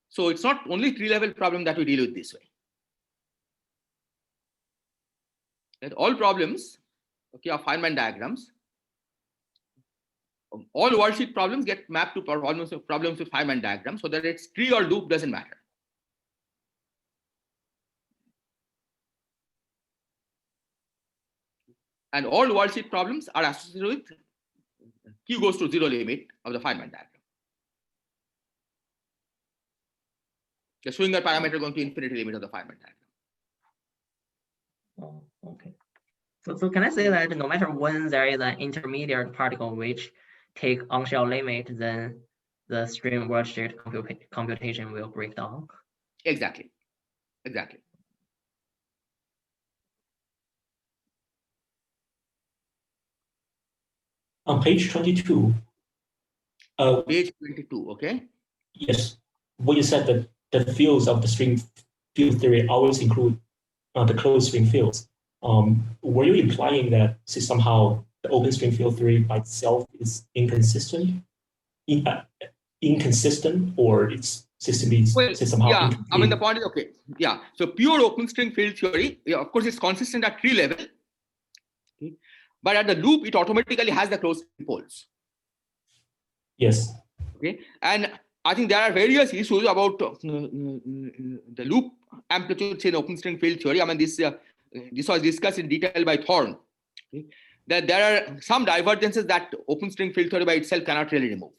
A: So it's not only tree level problem that we deal with this way. Right? All problems, okay, are Feynman diagrams. All worldsheet problems get mapped to problems with Feynman diagrams, so that it's tree or loop doesn't matter. And all worldsheet problems are associated with Q goes to 0 limit of the Feynman diagram. The Schwinger parameter going to infinity limit of the Feynman diagram.
B: Oh, okay. So can I say that no matter when there is an intermediate particle which take on-shell limit, then the string worldsheet computation will break down?
A: Exactly.
J: On page 22.
A: Page 22, okay?
J: Yes, when you said that the fields of the string field theory always include the closed string fields, were you implying that somehow the open string field theory by itself is inconsistent, or it's somehow
A: yeah, I mean, the point is, okay, yeah, so pure open string field theory, yeah, of course, it's consistent at tree level, okay? But at the loop, it automatically has the closed poles.
J: Yes.
A: Okay, and I think there are various issues about the loop amplitudes in open string field theory. I mean, this was discussed in detail by Thorne. Okay? That there are some divergences that open string field theory by itself cannot really remove.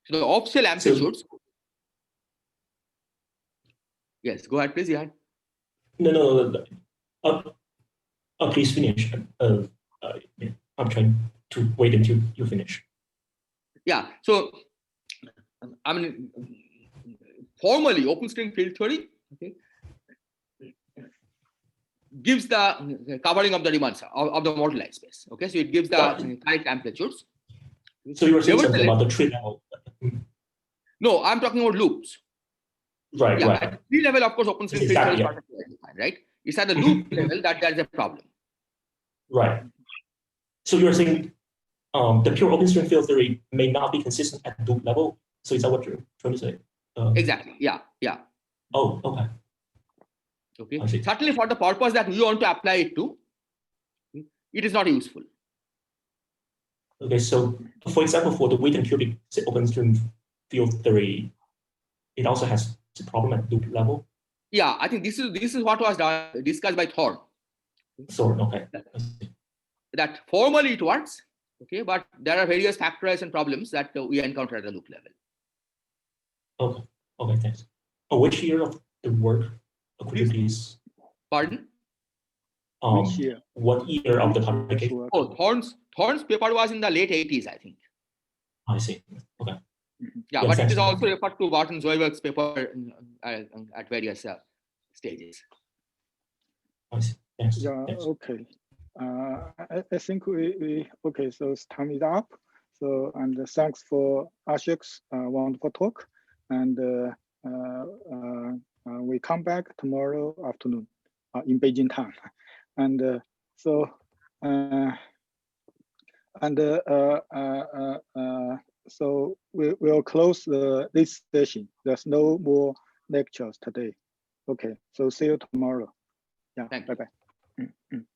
A: So the off-shell amplitudes. Yes, go ahead, please. Yeah.
J: No. Please finish. I'm trying to wait until you finish.
A: Yeah. So, I mean, formally, open string field theory, okay, gives the covering of the Riemann of the moduli space. Okay, so it gives the correct amplitudes.
J: So you were saying something about the tree level.
A: No, I'm talking about loops.
J: Right.
A: At tree level, of course, open string field theory is not defined, right? It's at the loop level that there's a problem.
J: Right. So you're saying the pure open string field theory may not be consistent at the loop level. So is that what you're trying to say?
A: Exactly. Yeah.
J: Oh, okay.
A: Okay. Certainly, for the purpose that we want to apply it to, it is not useful.
J: Okay. So, for example, for the Witten-Cubic open string field theory, it also has the problem at loop level.
A: Yeah, I think this is what was discussed by Thorne.
J: So, okay.
A: That formally it works, Okay, but there are various factorization problems that we encounter at the loop level.
J: Okay. Okay. Thanks. Which year of the work could you please?
A: Pardon?
C: Which year?
J: What year of the
C: Which year's
J: publication?
C: work?
A: Oh, Thorne's paper was in the late 80s, I think.
J: I see. Okay.
A: Yeah,
J: Yeah,
A: but it
J: thanks.
A: is also referred to Barton Zollberg's paper at various stages.
J: I see. Thanks.
C: Yeah,
J: Thanks.
C: okay. I think we okay, so time is up. So, and thanks for Ashok's wonderful talk. And we come back tomorrow afternoon in Beijing time. And so we will close this session. There's no more lectures today. Okay, so see you tomorrow. Yeah,
A: Thank you.
C: bye-bye.